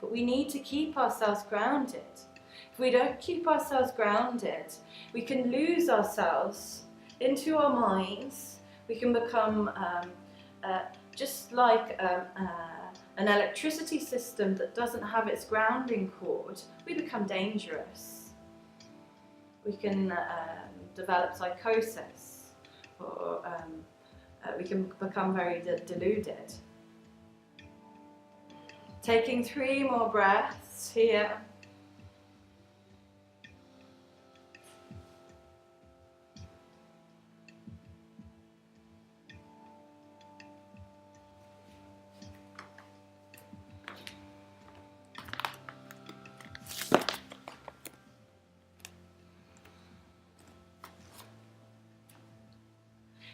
But we need to keep ourselves grounded. If we don't keep ourselves grounded, we can lose ourselves into our minds. We can become just like an electricity system that doesn't have its grounding cord. We become dangerous. We can develop psychosis, or we can become very deluded. Taking 3 more breaths here.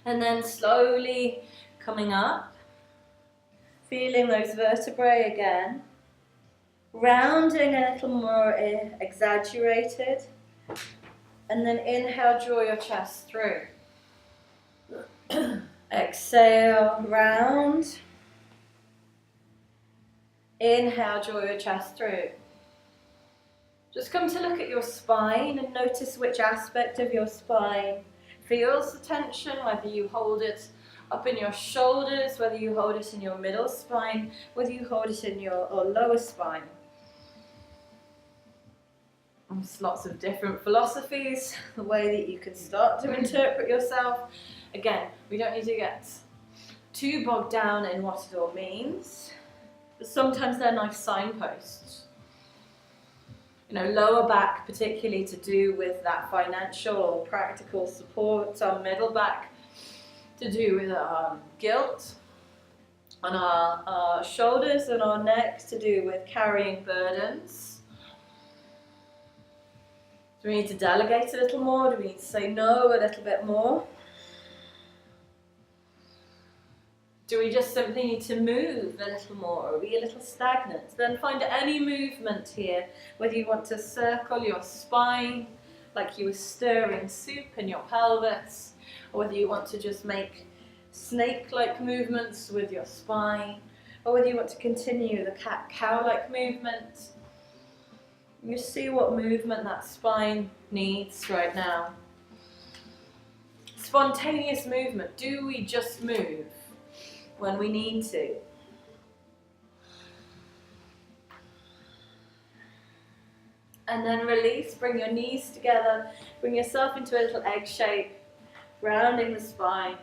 And then slowly coming up, feeling those vertebrae again, rounding a little more exaggerated, and then inhale, draw your chest through. Exhale, round. Inhale, draw your chest through. Just come to look at your spine and notice which aspect of your spine feels the tension, whether you hold it up in your shoulders, whether you hold it in your middle spine, whether you hold it in your lower spine. There's lots of different philosophies, the way that you can start to interpret yourself. Again, we don't need to get too bogged down in what it all means, but sometimes they're nice signposts. You know, lower back particularly to do with that financial or practical support, our middle back to do with guilt, on our shoulders and our necks to do with carrying burdens. Do we need to delegate a little more? Do we need to say no a little bit more? Do we just simply need to move a little more or be a little stagnant? Then find any movement here, whether you want to circle your spine like you were stirring soup in your pelvis, or whether you want to just make snake-like movements with your spine, or whether you want to continue the cat-cow-like movement. You see what movement that spine needs right now. Spontaneous movement. Do we just move when we need to? And then release, bring your knees together, bring yourself into a little egg shape, rounding the spine.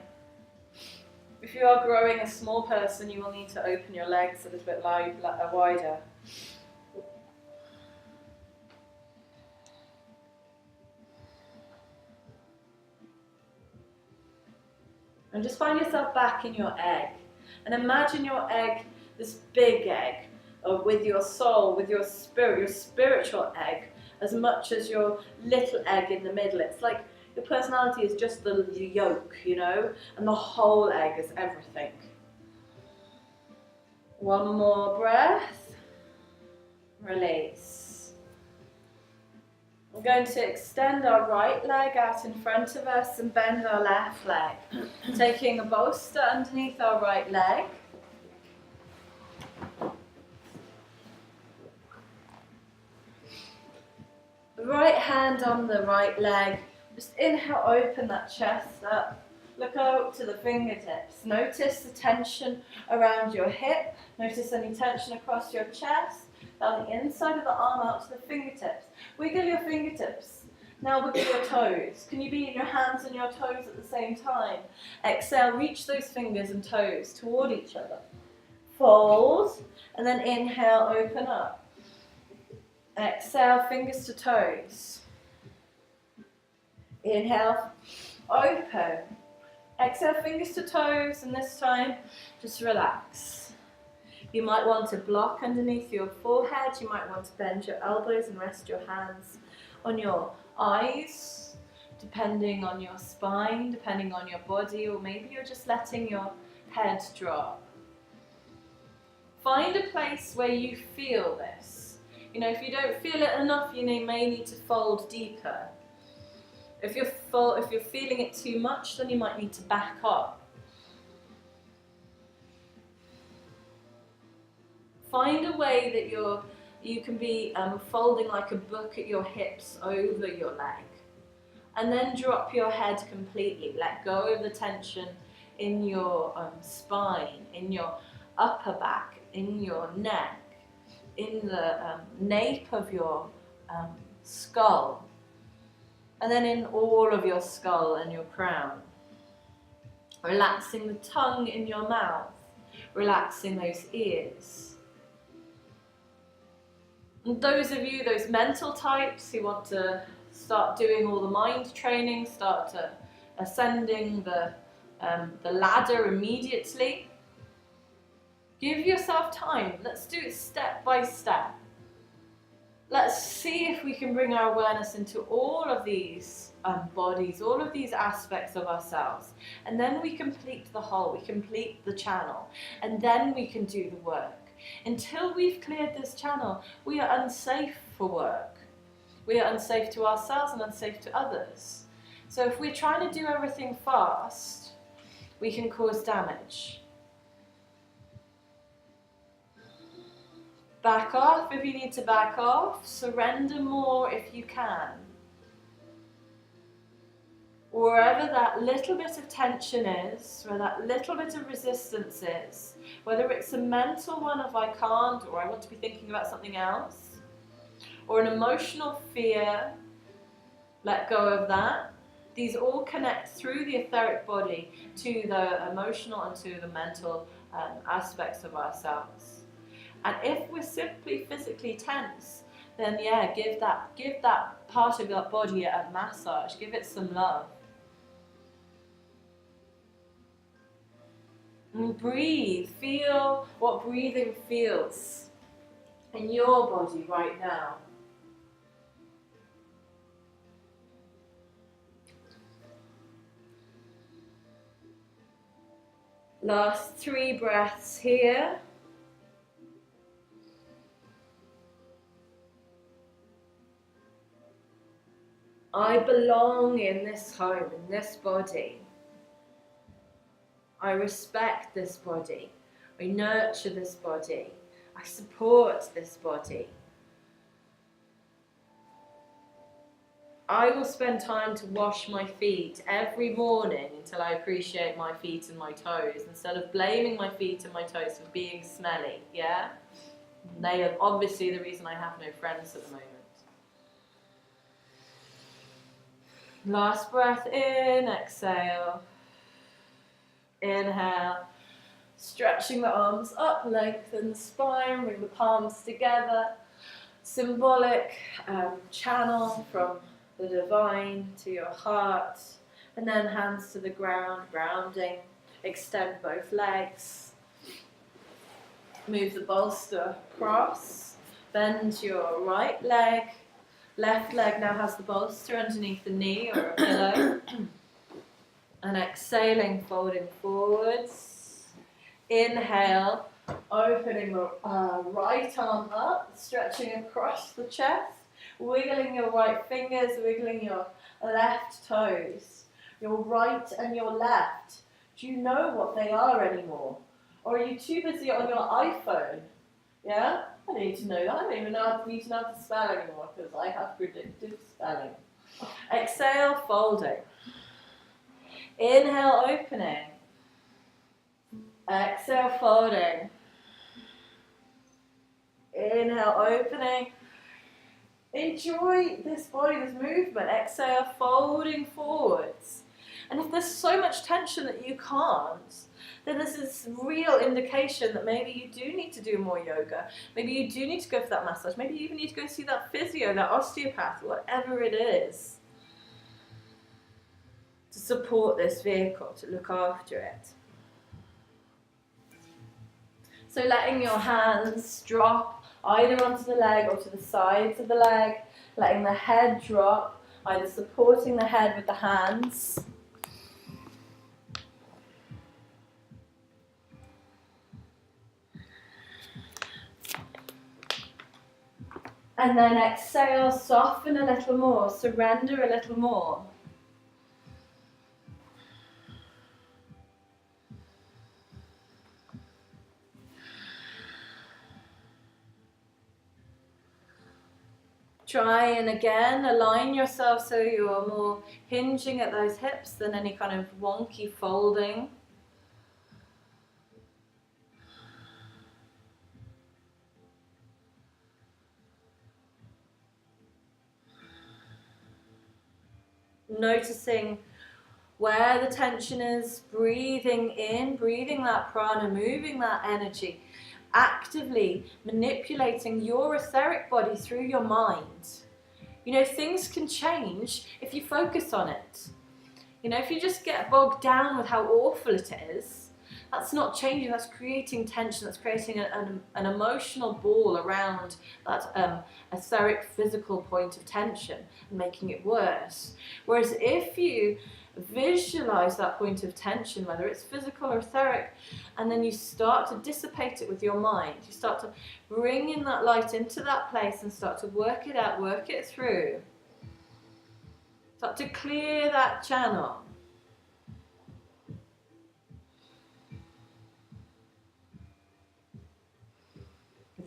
If you are growing a small person, you will need to open your legs a little bit wider. And just find yourself back in your egg. And imagine your egg, this big egg, with your soul, with your spirit, your spiritual egg, as much as your little egg in the middle. It's like Your personality is just the yolk, you know, and the whole egg is everything. One more breath. Release. We're going to extend our right leg out in front of us and bend our left leg, taking a bolster underneath our right leg. Right hand on the right leg. Just inhale, open that chest up. Look out to the fingertips. Notice the tension around your hip. Notice any tension across your chest. Down the inside of the arm out to the fingertips. Wiggle your fingertips. Now wiggle your toes. Can you be in your hands and your toes at the same time? Exhale, reach those fingers and toes toward each other. Fold, and then inhale, open up. Exhale, fingers to toes. Inhale, open. Exhale, fingers to toes, and this time, just relax. You might want to block underneath your forehead. You might want to bend your elbows and rest your hands on your eyes, depending on your spine, depending on your body, or maybe you're just letting your head drop. Find a place where you feel this. You know, if you don't feel it enough, you may need to fold deeper. If you're feeling it too much, then you might need to back up. Find a way that you can be folding like a book at your hips over your leg. And then drop your head completely. Let go of the tension in your spine, in your upper back, in your neck, in the nape of your skull, and then in all of your skull and your crown. Relaxing the tongue in your mouth, relaxing those ears. And those of you, those mental types who want to start doing all the mind training, start ascending the ladder immediately, give yourself time. Let's do it step by step. Let's see if we can bring our awareness into all of these bodies, all of these aspects of ourselves. And then we complete the whole, we complete the channel. And then we can do the work. Until we've cleared this channel, we are unsafe for work. We are unsafe to ourselves and unsafe to others. So if we're trying to do everything fast, we can cause damage. Back off if you need to back off. Surrender more if you can. Wherever that little bit of tension is, where that little bit of resistance is, whether it's a mental one of I can't, or I want to be thinking about something else, or an emotional fear, let go of that. These all connect through the etheric body to the emotional and to the mental aspects of ourselves. And if we're simply physically tense, then yeah, give that part of that body a massage, give it some love. And breathe, feel what breathing feels in your body right now. Last 3 breaths here. I belong in this home, in this body. I respect this body. I nurture this body. I support this body. I will spend time to wash my feet every morning until I appreciate my feet and my toes, instead of blaming my feet and my toes for being smelly, yeah? They are obviously the reason I have no friends at the moment. Last breath in, exhale. Inhale, stretching the arms up, lengthen the spine, bring the palms together. Symbolic channel from the divine to your heart. And then hands to the ground, grounding. Extend both legs. Move the bolster across. Bend your right leg. Left leg now has the bolster underneath the knee or a pillow. And exhaling, folding forwards. Inhale, opening the right arm up, stretching across the chest, wiggling your right fingers, wiggling your left toes. Your right and your left. Do you know what they are anymore? Or are you too busy on your iPhone? Yeah? I need to know that. I don't even need to know how to spell anymore because I have predictive spelling. Exhale, folding. Inhale, opening. Exhale, folding. Inhale, opening. Enjoy this body, this movement. Exhale, folding forwards. And if there's so much tension that you can't, then this is real indication that maybe you do need to do more yoga. Maybe you do need to go for that massage. Maybe you even need to go see that physio, that osteopath, whatever it is, to support this vehicle, to look after it. So letting your hands drop either onto the leg or to the sides of the leg, letting the head drop, either supporting the head with the hands. And then exhale, soften a little more, surrender a little more. Try and again align yourself so you're more hinging at those hips than any kind of wonky folding. Noticing where the tension is, breathing in, breathing that prana, moving that energy, actively manipulating your etheric body through your mind. You know, things can change if you focus on it. You know, if you just get bogged down with how awful it is, that's not changing, that's creating tension, that's creating an emotional ball around that etheric physical point of tension and making it worse. Whereas if you visualize that point of tension, whether it's physical or etheric, and then you start to dissipate it with your mind, you start to bring in that light into that place and start to work it out, work it through, start to clear that channel.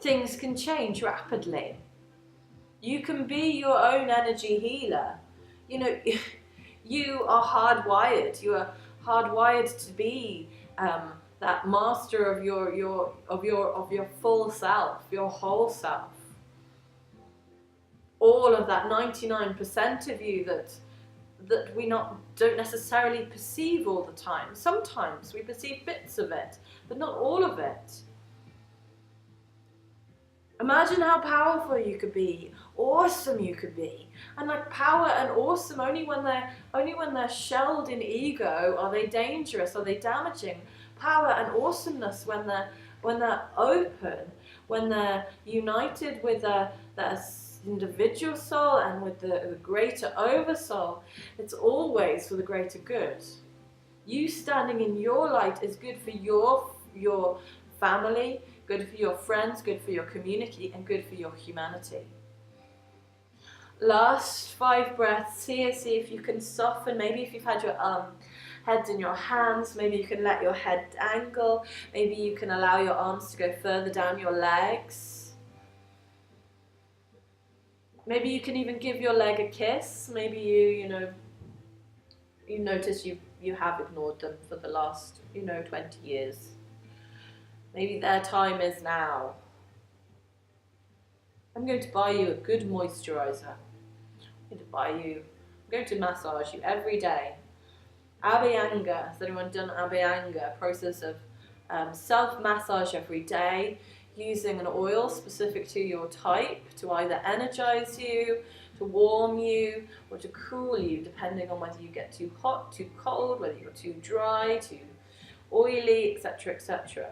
Things can change rapidly. You can be your own energy healer. You know, you are hardwired. You are hardwired to be that master of your full self, your whole self. All of that 99% of you that we don't necessarily perceive all the time. Sometimes we perceive bits of it, but not all of it. Imagine how powerful you could be, awesome you could be. And like power and awesome, only when they're shelled in ego are they dangerous, are they damaging. Power and awesomeness when they're open, when they're united with their individual soul and with the greater oversoul, it's always for the greater good. You standing in your light is good for your family, good for your friends, good for your community, and good for your humanity. Last 5 breaths here. See if you can soften. Maybe if you've had your heads in your hands, maybe you can let your head dangle. Maybe you can allow your arms to go further down your legs. Maybe you can even give your leg a kiss. Maybe you notice you have ignored them for the last 20 years. Maybe their time is now. I'm going to buy you a good moisturizer. I'm going to massage you every day. Abhyanga. Has anyone done Abhyanga? A process of self-massage every day, using an oil specific to your type to either energize you, to warm you, or to cool you, depending on whether you get too hot, too cold, whether you're too dry, too oily, etc., etc.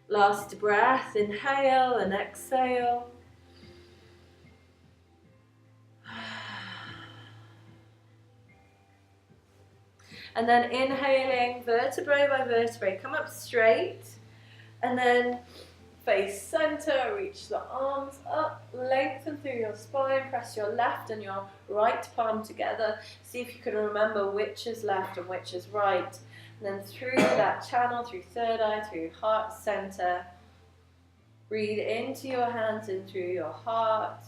Last breath, inhale and exhale. And then inhaling vertebrae by vertebrae, come up straight, and then face center, reach the arms up, lengthen through your spine, press your left and your right palm together. See if you can remember which is left and which is right. And then through that channel, through third eye, through heart center, breathe into your hands and through your heart.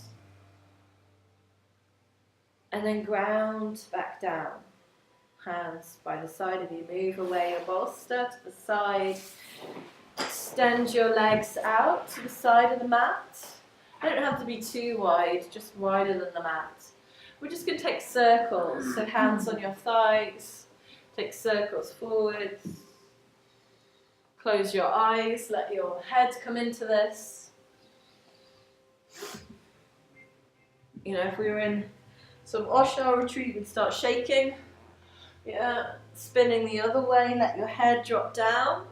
And then ground back down. Hands by the side of you. Move away your bolster to the side. Extend your legs out to the side of the mat. Don't have to be too wide, just wider than the mat. We're just going to take circles. So hands on your thighs. Take circles forwards. Close your eyes. Let your head come into this. You know, if we were in some Osho retreat, we'd start shaking. Yeah, spinning the other way, let your head drop down.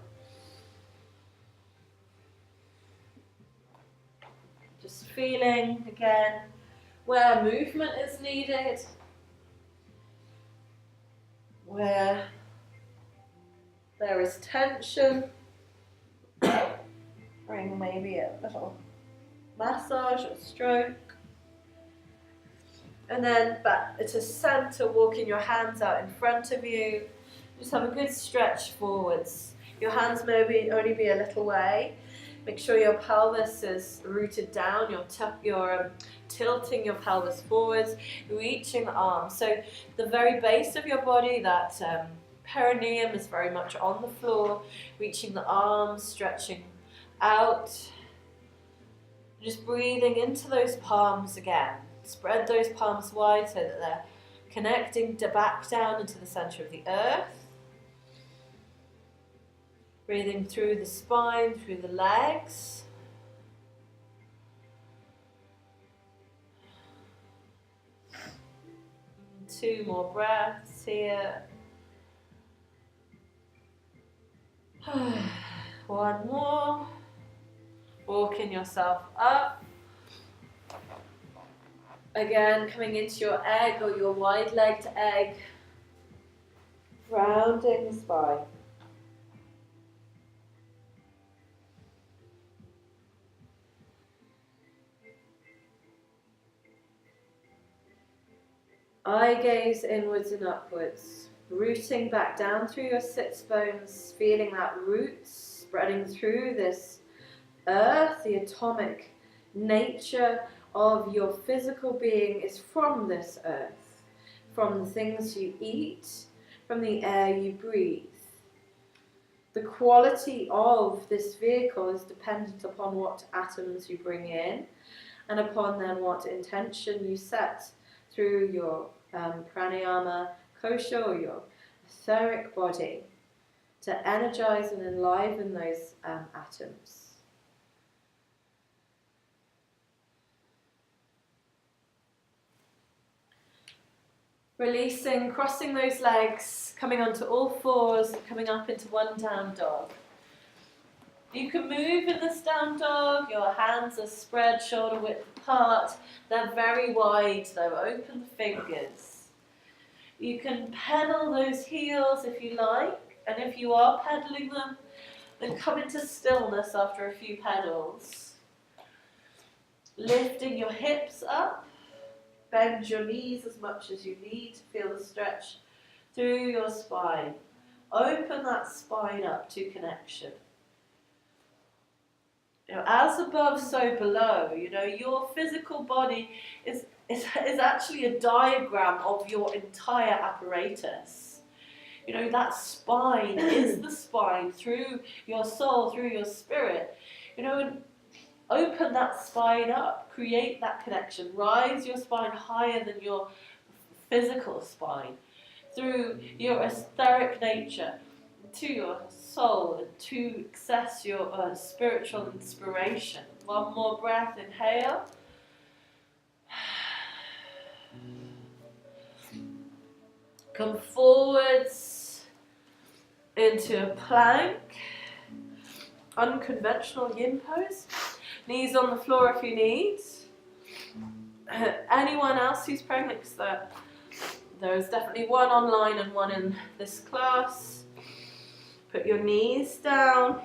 Just feeling again where movement is needed, where there is tension. Bring maybe a little massage or stroke. And then back to center, walking your hands out in front of you. Just have a good stretch forwards. Your hands maybe only be a little way. Make sure your pelvis is rooted down. You're tilting your pelvis forwards, reaching the arms. So the very base of your body, that perineum is very much on the floor. Reaching the arms, stretching out. Just breathing into those palms again. Spread those palms wide so that they're connecting back down into the center of the earth. Breathing through the spine, through the legs. Two more breaths here. One more. Walking yourself up. Again, coming into your egg or your wide-legged egg, rounding the spine. Eye gaze inwards and upwards, rooting back down through your sits bones, feeling that roots spreading through this earth. The atomic nature of your physical being is from this earth, from the things you eat, from the air you breathe. The quality of this vehicle is dependent upon what atoms you bring in and upon then what intention you set through your pranayama kosha or your etheric body to energize and enliven those atoms. Releasing, crossing those legs, coming onto all fours, coming up into one down dog. You can move in this down dog, your hands are spread shoulder width apart. They're very wide though, open the fingers. You can pedal those heels if you like, and if you are pedaling them, then come into stillness after a few pedals. Lifting your hips up. Bend your knees as much as you need to feel the stretch through your spine. Open that spine up to connection. You know, as above, so below. You know, your physical body is actually a diagram of your entire apparatus. You know, that spine is the spine through your soul, through your spirit. You know, and open that spine up, create that connection, rise your spine higher than your physical spine through your etheric nature to your soul and to access your spiritual inspiration. One more breath, inhale. Come forwards into a plank, unconventional yin pose. Knees on the floor if you need. Anyone else who's praying, because There's definitely one online and one in this class. Put your knees down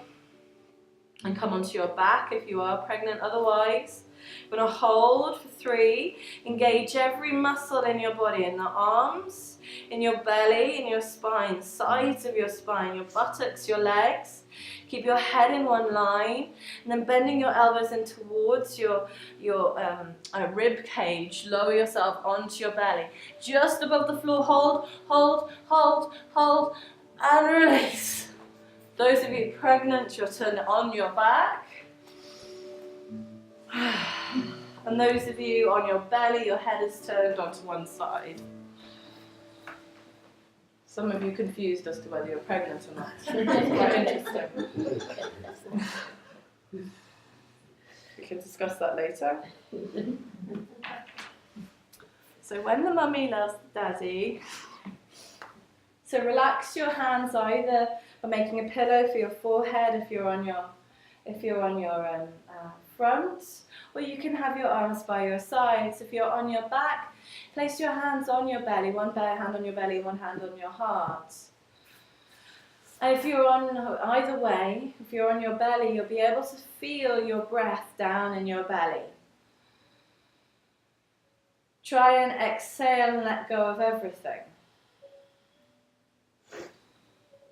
and come onto your back if you are pregnant. Otherwise, you're going to hold for 3. Engage every muscle in your body, in the arms, in your belly, in your spine, sides of your spine, your buttocks, your legs. Keep your head in one line, and then bending your elbows in towards your rib cage. Lower yourself onto your belly, just above the floor. Hold, hold, hold, hold, and release. Those of you pregnant, you'll turn it on your back. And those of you on your belly, your head is turned onto one side. Some of you confused as to whether you're pregnant or not. It's quite interesting. We can discuss that later. So when the mummy loves the daddy, so relax your hands either by making a pillow for your forehead if you're on your front, or you can have your arms by your sides. If you're on your back, place your hands on your belly, one hand on your belly, one hand on your heart. And if you're on either way, if you're on your belly, you'll be able to feel your breath down in your belly. Try and exhale and let go of everything.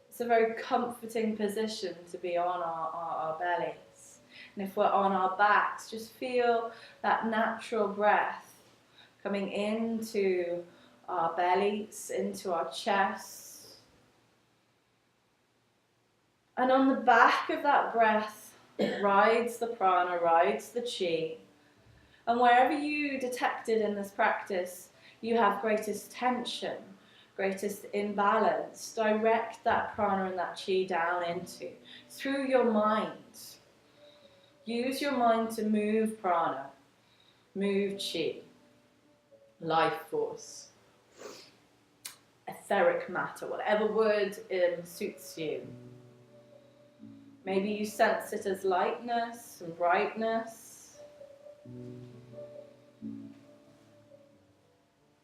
It's a very comforting position to be on our bellies. And if we're on our backs, just feel that natural breath coming into our bellies, into our chests. And on the back of that breath rides the prana, rides the chi. And wherever you detected in this practice, you have greatest tension, greatest imbalance, direct that prana and that chi down into, through your mind. Use your mind to move prana, move chi, life force, etheric matter, whatever word suits you. Maybe you sense it as lightness and brightness.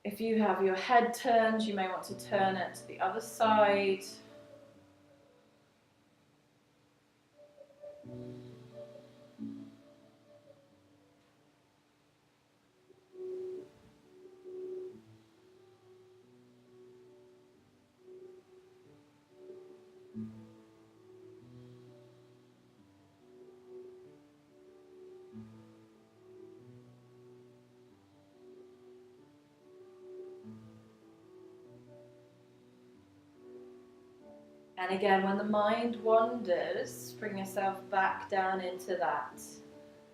If you have your head turned, you may want to turn it to the other side. And again, when the mind wanders, bring yourself back down into that.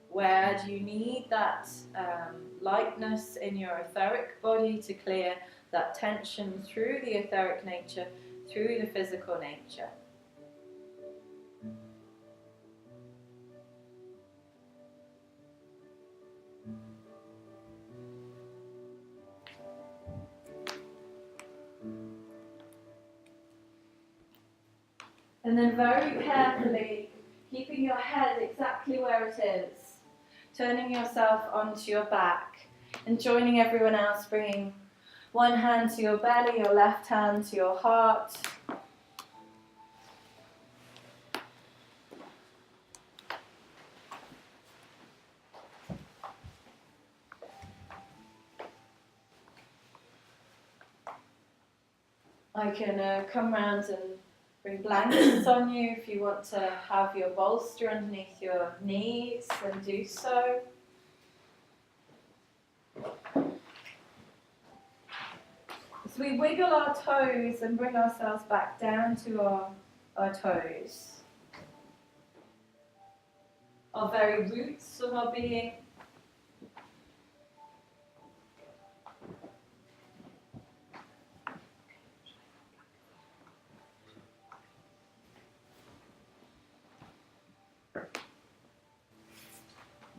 Where do you need that lightness in your etheric body to clear that tension through the etheric nature, through the physical nature? And then very carefully, keeping your head exactly where it is, turning yourself onto your back and joining everyone else, bringing one hand to your belly, your left hand to your heart. I can come round and bring blankets on you if you want to have your bolster underneath your knees, then do so. As we wiggle our toes and bring ourselves back down to our toes, our very roots of our being.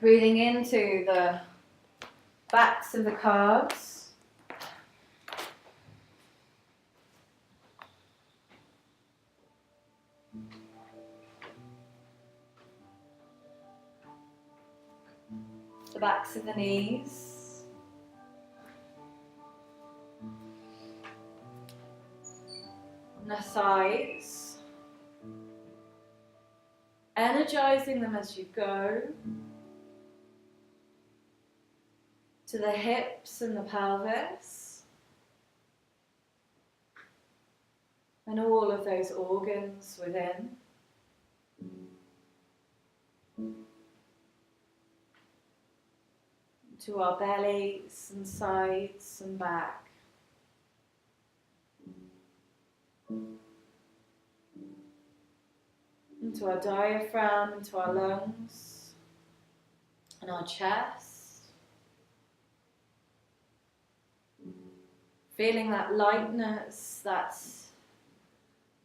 Breathing into the backs of the calves. The backs of the knees. and the thighs, energizing them as you go, to the hips and the pelvis, and all of those organs within. To our bellies and sides and back. Into our diaphragm, into our lungs, and our chest. Feeling that lightness, that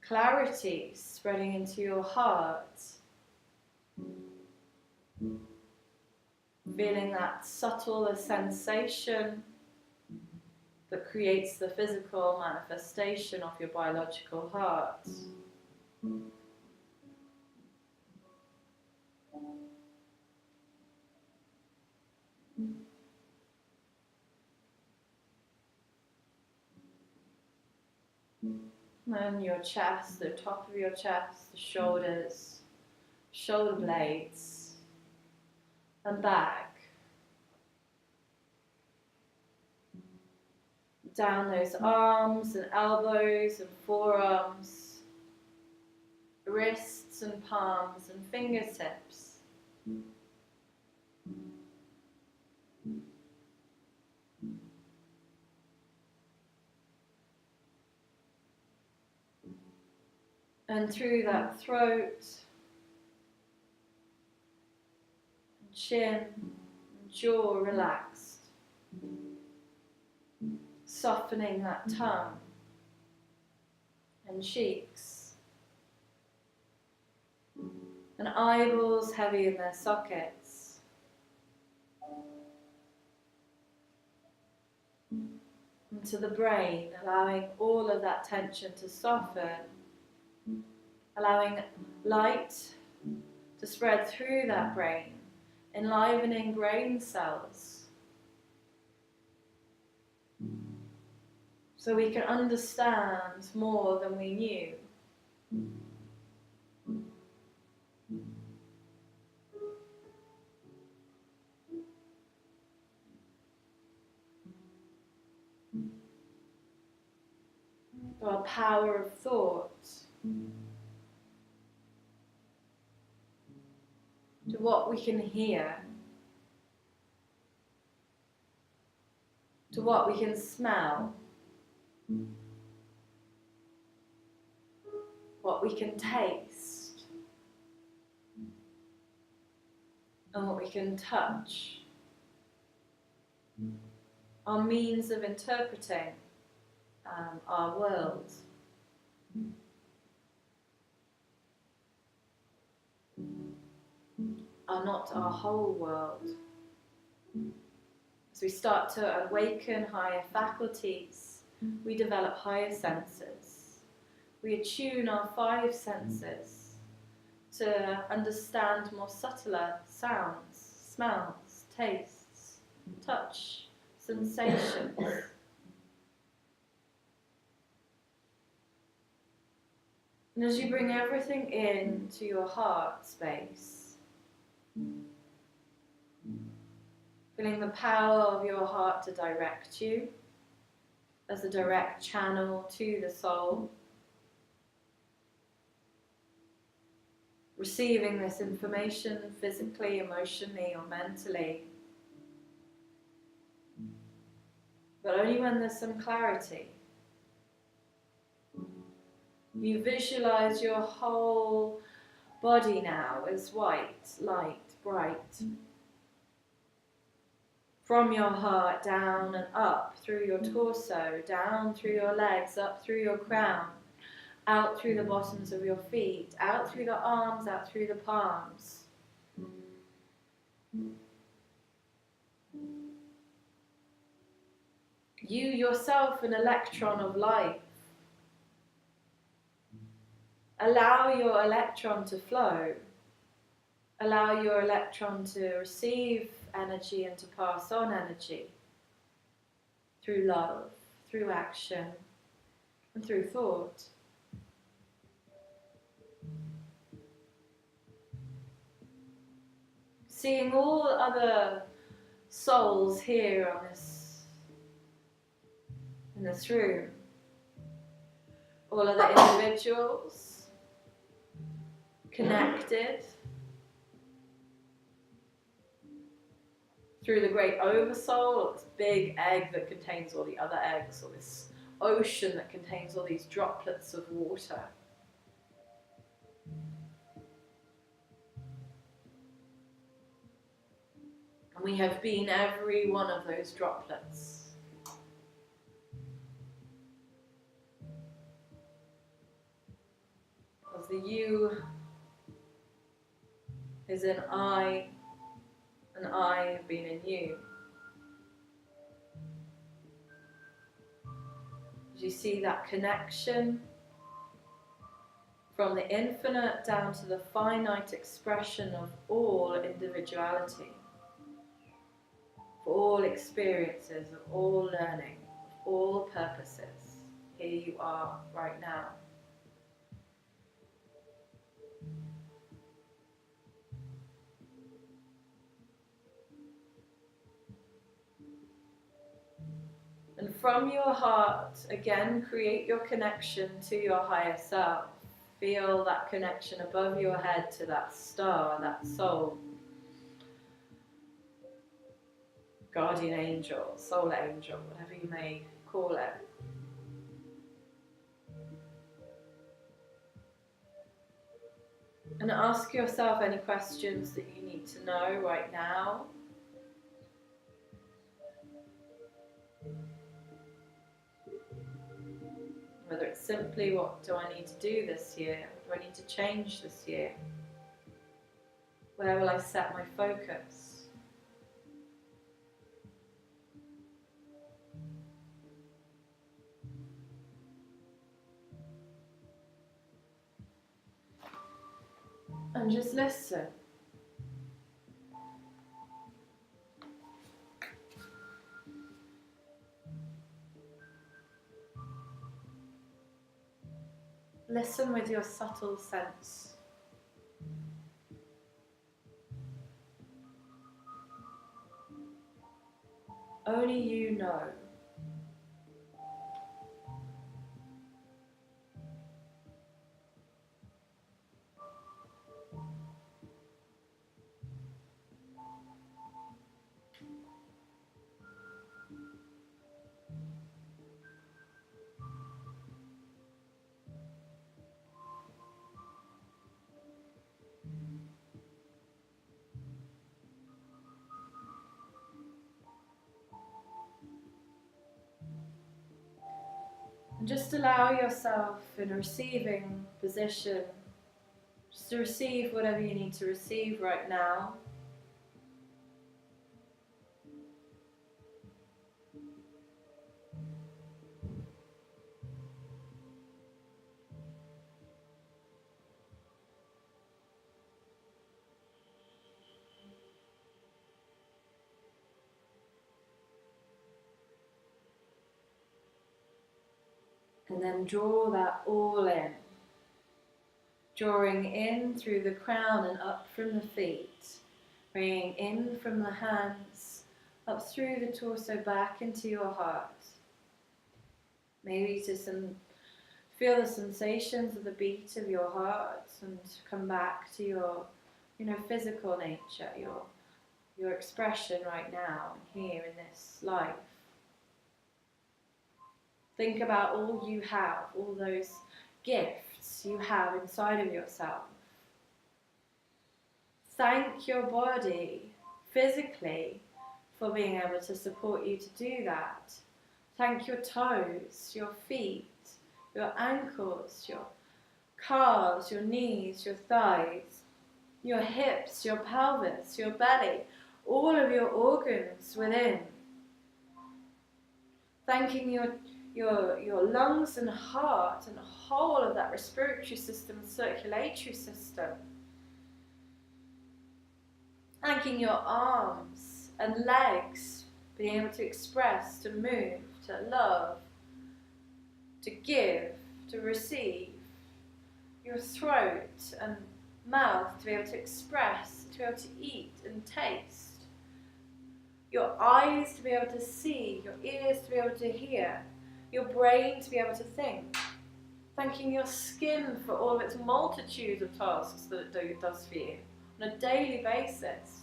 clarity spreading into your heart. Feeling that subtle sensation that creates the physical manifestation of your biological heart. And your chest, the top of your chest, the shoulders, shoulder blades, and back. Down those arms and elbows and forearms, wrists and palms and fingertips. And through that throat, chin, and jaw relaxed, softening that tongue and cheeks, and eyeballs heavy in their sockets. And to the brain, allowing all of that tension to soften, allowing light to spread through that brain, enlivening brain cells, so we can understand more than we knew. Our power of thought, to what we can hear, to what we can smell, what we can taste, and what we can touch. Our means of interpreting our world. Are not our whole world. As we start to awaken higher faculties, we develop higher senses. We attune our 5 senses to understand more subtler sounds, smells, tastes, touch, sensations. And as you bring everything into your heart space, feeling the power of your heart to direct you as a direct channel to the soul, receiving this information physically, emotionally, or mentally, but only when there's some clarity. You visualize your whole body now as white, light, bright. From your heart down and up through your torso, down through your legs, up through your crown, out through the bottoms of your feet, out through the arms, out through the palms. You yourself an electron of life. Allow your electron to flow. Allow your electron to receive energy and to pass on energy through love, through action, and through thought. Seeing all other souls here on in this room, all other individuals connected through the great oversoul, or this big egg that contains all the other eggs, or this ocean that contains all these droplets of water. And we have been every one of those droplets. Because the you is in I, and I have been in you. Do you see that connection from the infinite down to the finite expression of all individuality, of all experiences, of all learning, of all purposes? Here you are right now. And from your heart, again, create your connection to your higher self. Feel that connection above your head to that star, that soul. Guardian angel, soul angel, whatever you may call it. And ask yourself any questions that you need to know right now. Whether it's simply, what do I need to do this year? What do I need to change this year? Where will I set my focus? And just listen. Listen with your subtle sense. Only you know. And just allow yourself in a receiving position, just to receive whatever you need to receive right now. And then draw that all in. Drawing in through the crown and up from the feet. Bringing in from the hands, up through the torso, back into your heart. Maybe to feel the sensations of the beat of your heart and come back to your, physical nature, your expression right now, here in this life. Think about all you have, all those gifts you have inside of yourself. Thank your body physically for being able to support you to do that. Thank your toes, your feet, your ankles, your calves, your knees, your thighs, your hips, your pelvis, your belly, all of your organs within. Thanking your lungs and heart and the whole of that respiratory system, circulatory system. Thanking your arms and legs, being able to express, to move, to love, to give, to receive. Your throat and mouth to be able to express, to be able to eat and taste. Your eyes to be able to see, your ears to be able to hear, your brain to be able to think. Thanking your skin for all of its multitude of tasks that it does for you on a daily basis.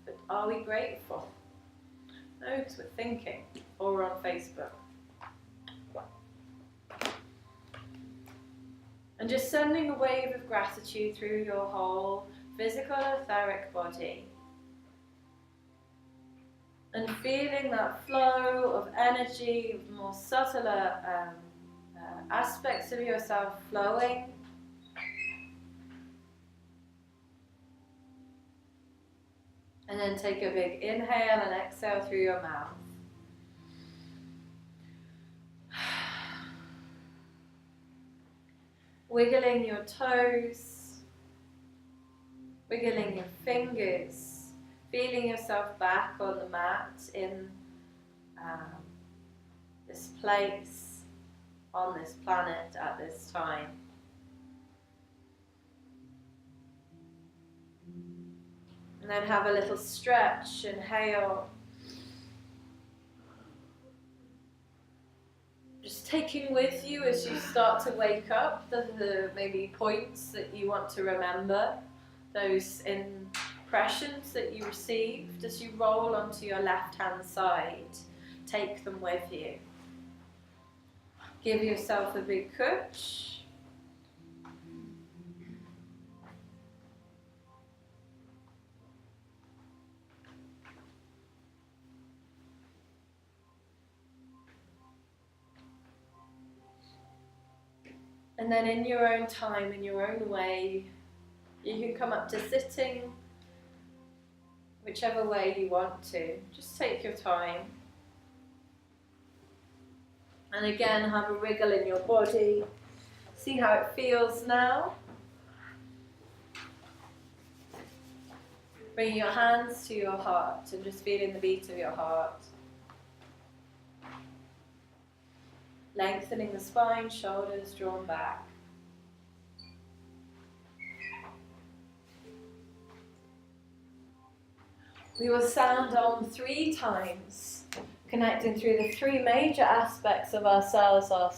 But are we grateful? No, because we're thinking, or we're on Facebook. And just sending a wave of gratitude through your whole physical etheric body. And feeling that flow of energy, of more subtler aspects of yourself flowing. And then take a big inhale and exhale through your mouth. Wiggling your toes, wiggling your fingers, feeling yourself back on the mat in this place, on this planet at this time. And then have a little stretch, inhale. Just taking with you as you start to wake up the maybe points that you want to remember, those impressions that you received as you roll onto your left-hand side. Take them with you. Give yourself a big kutch. And then in your own time, in your own way, you can come up to sitting, whichever way you want to. Just take your time. And again, have a wriggle in your body. See how it feels now. Bring your hands to your heart and just feeling the beat of your heart. Lengthening the spine, shoulders drawn back. We will sound on 3 times, connecting through the 3 major aspects of ourselves, our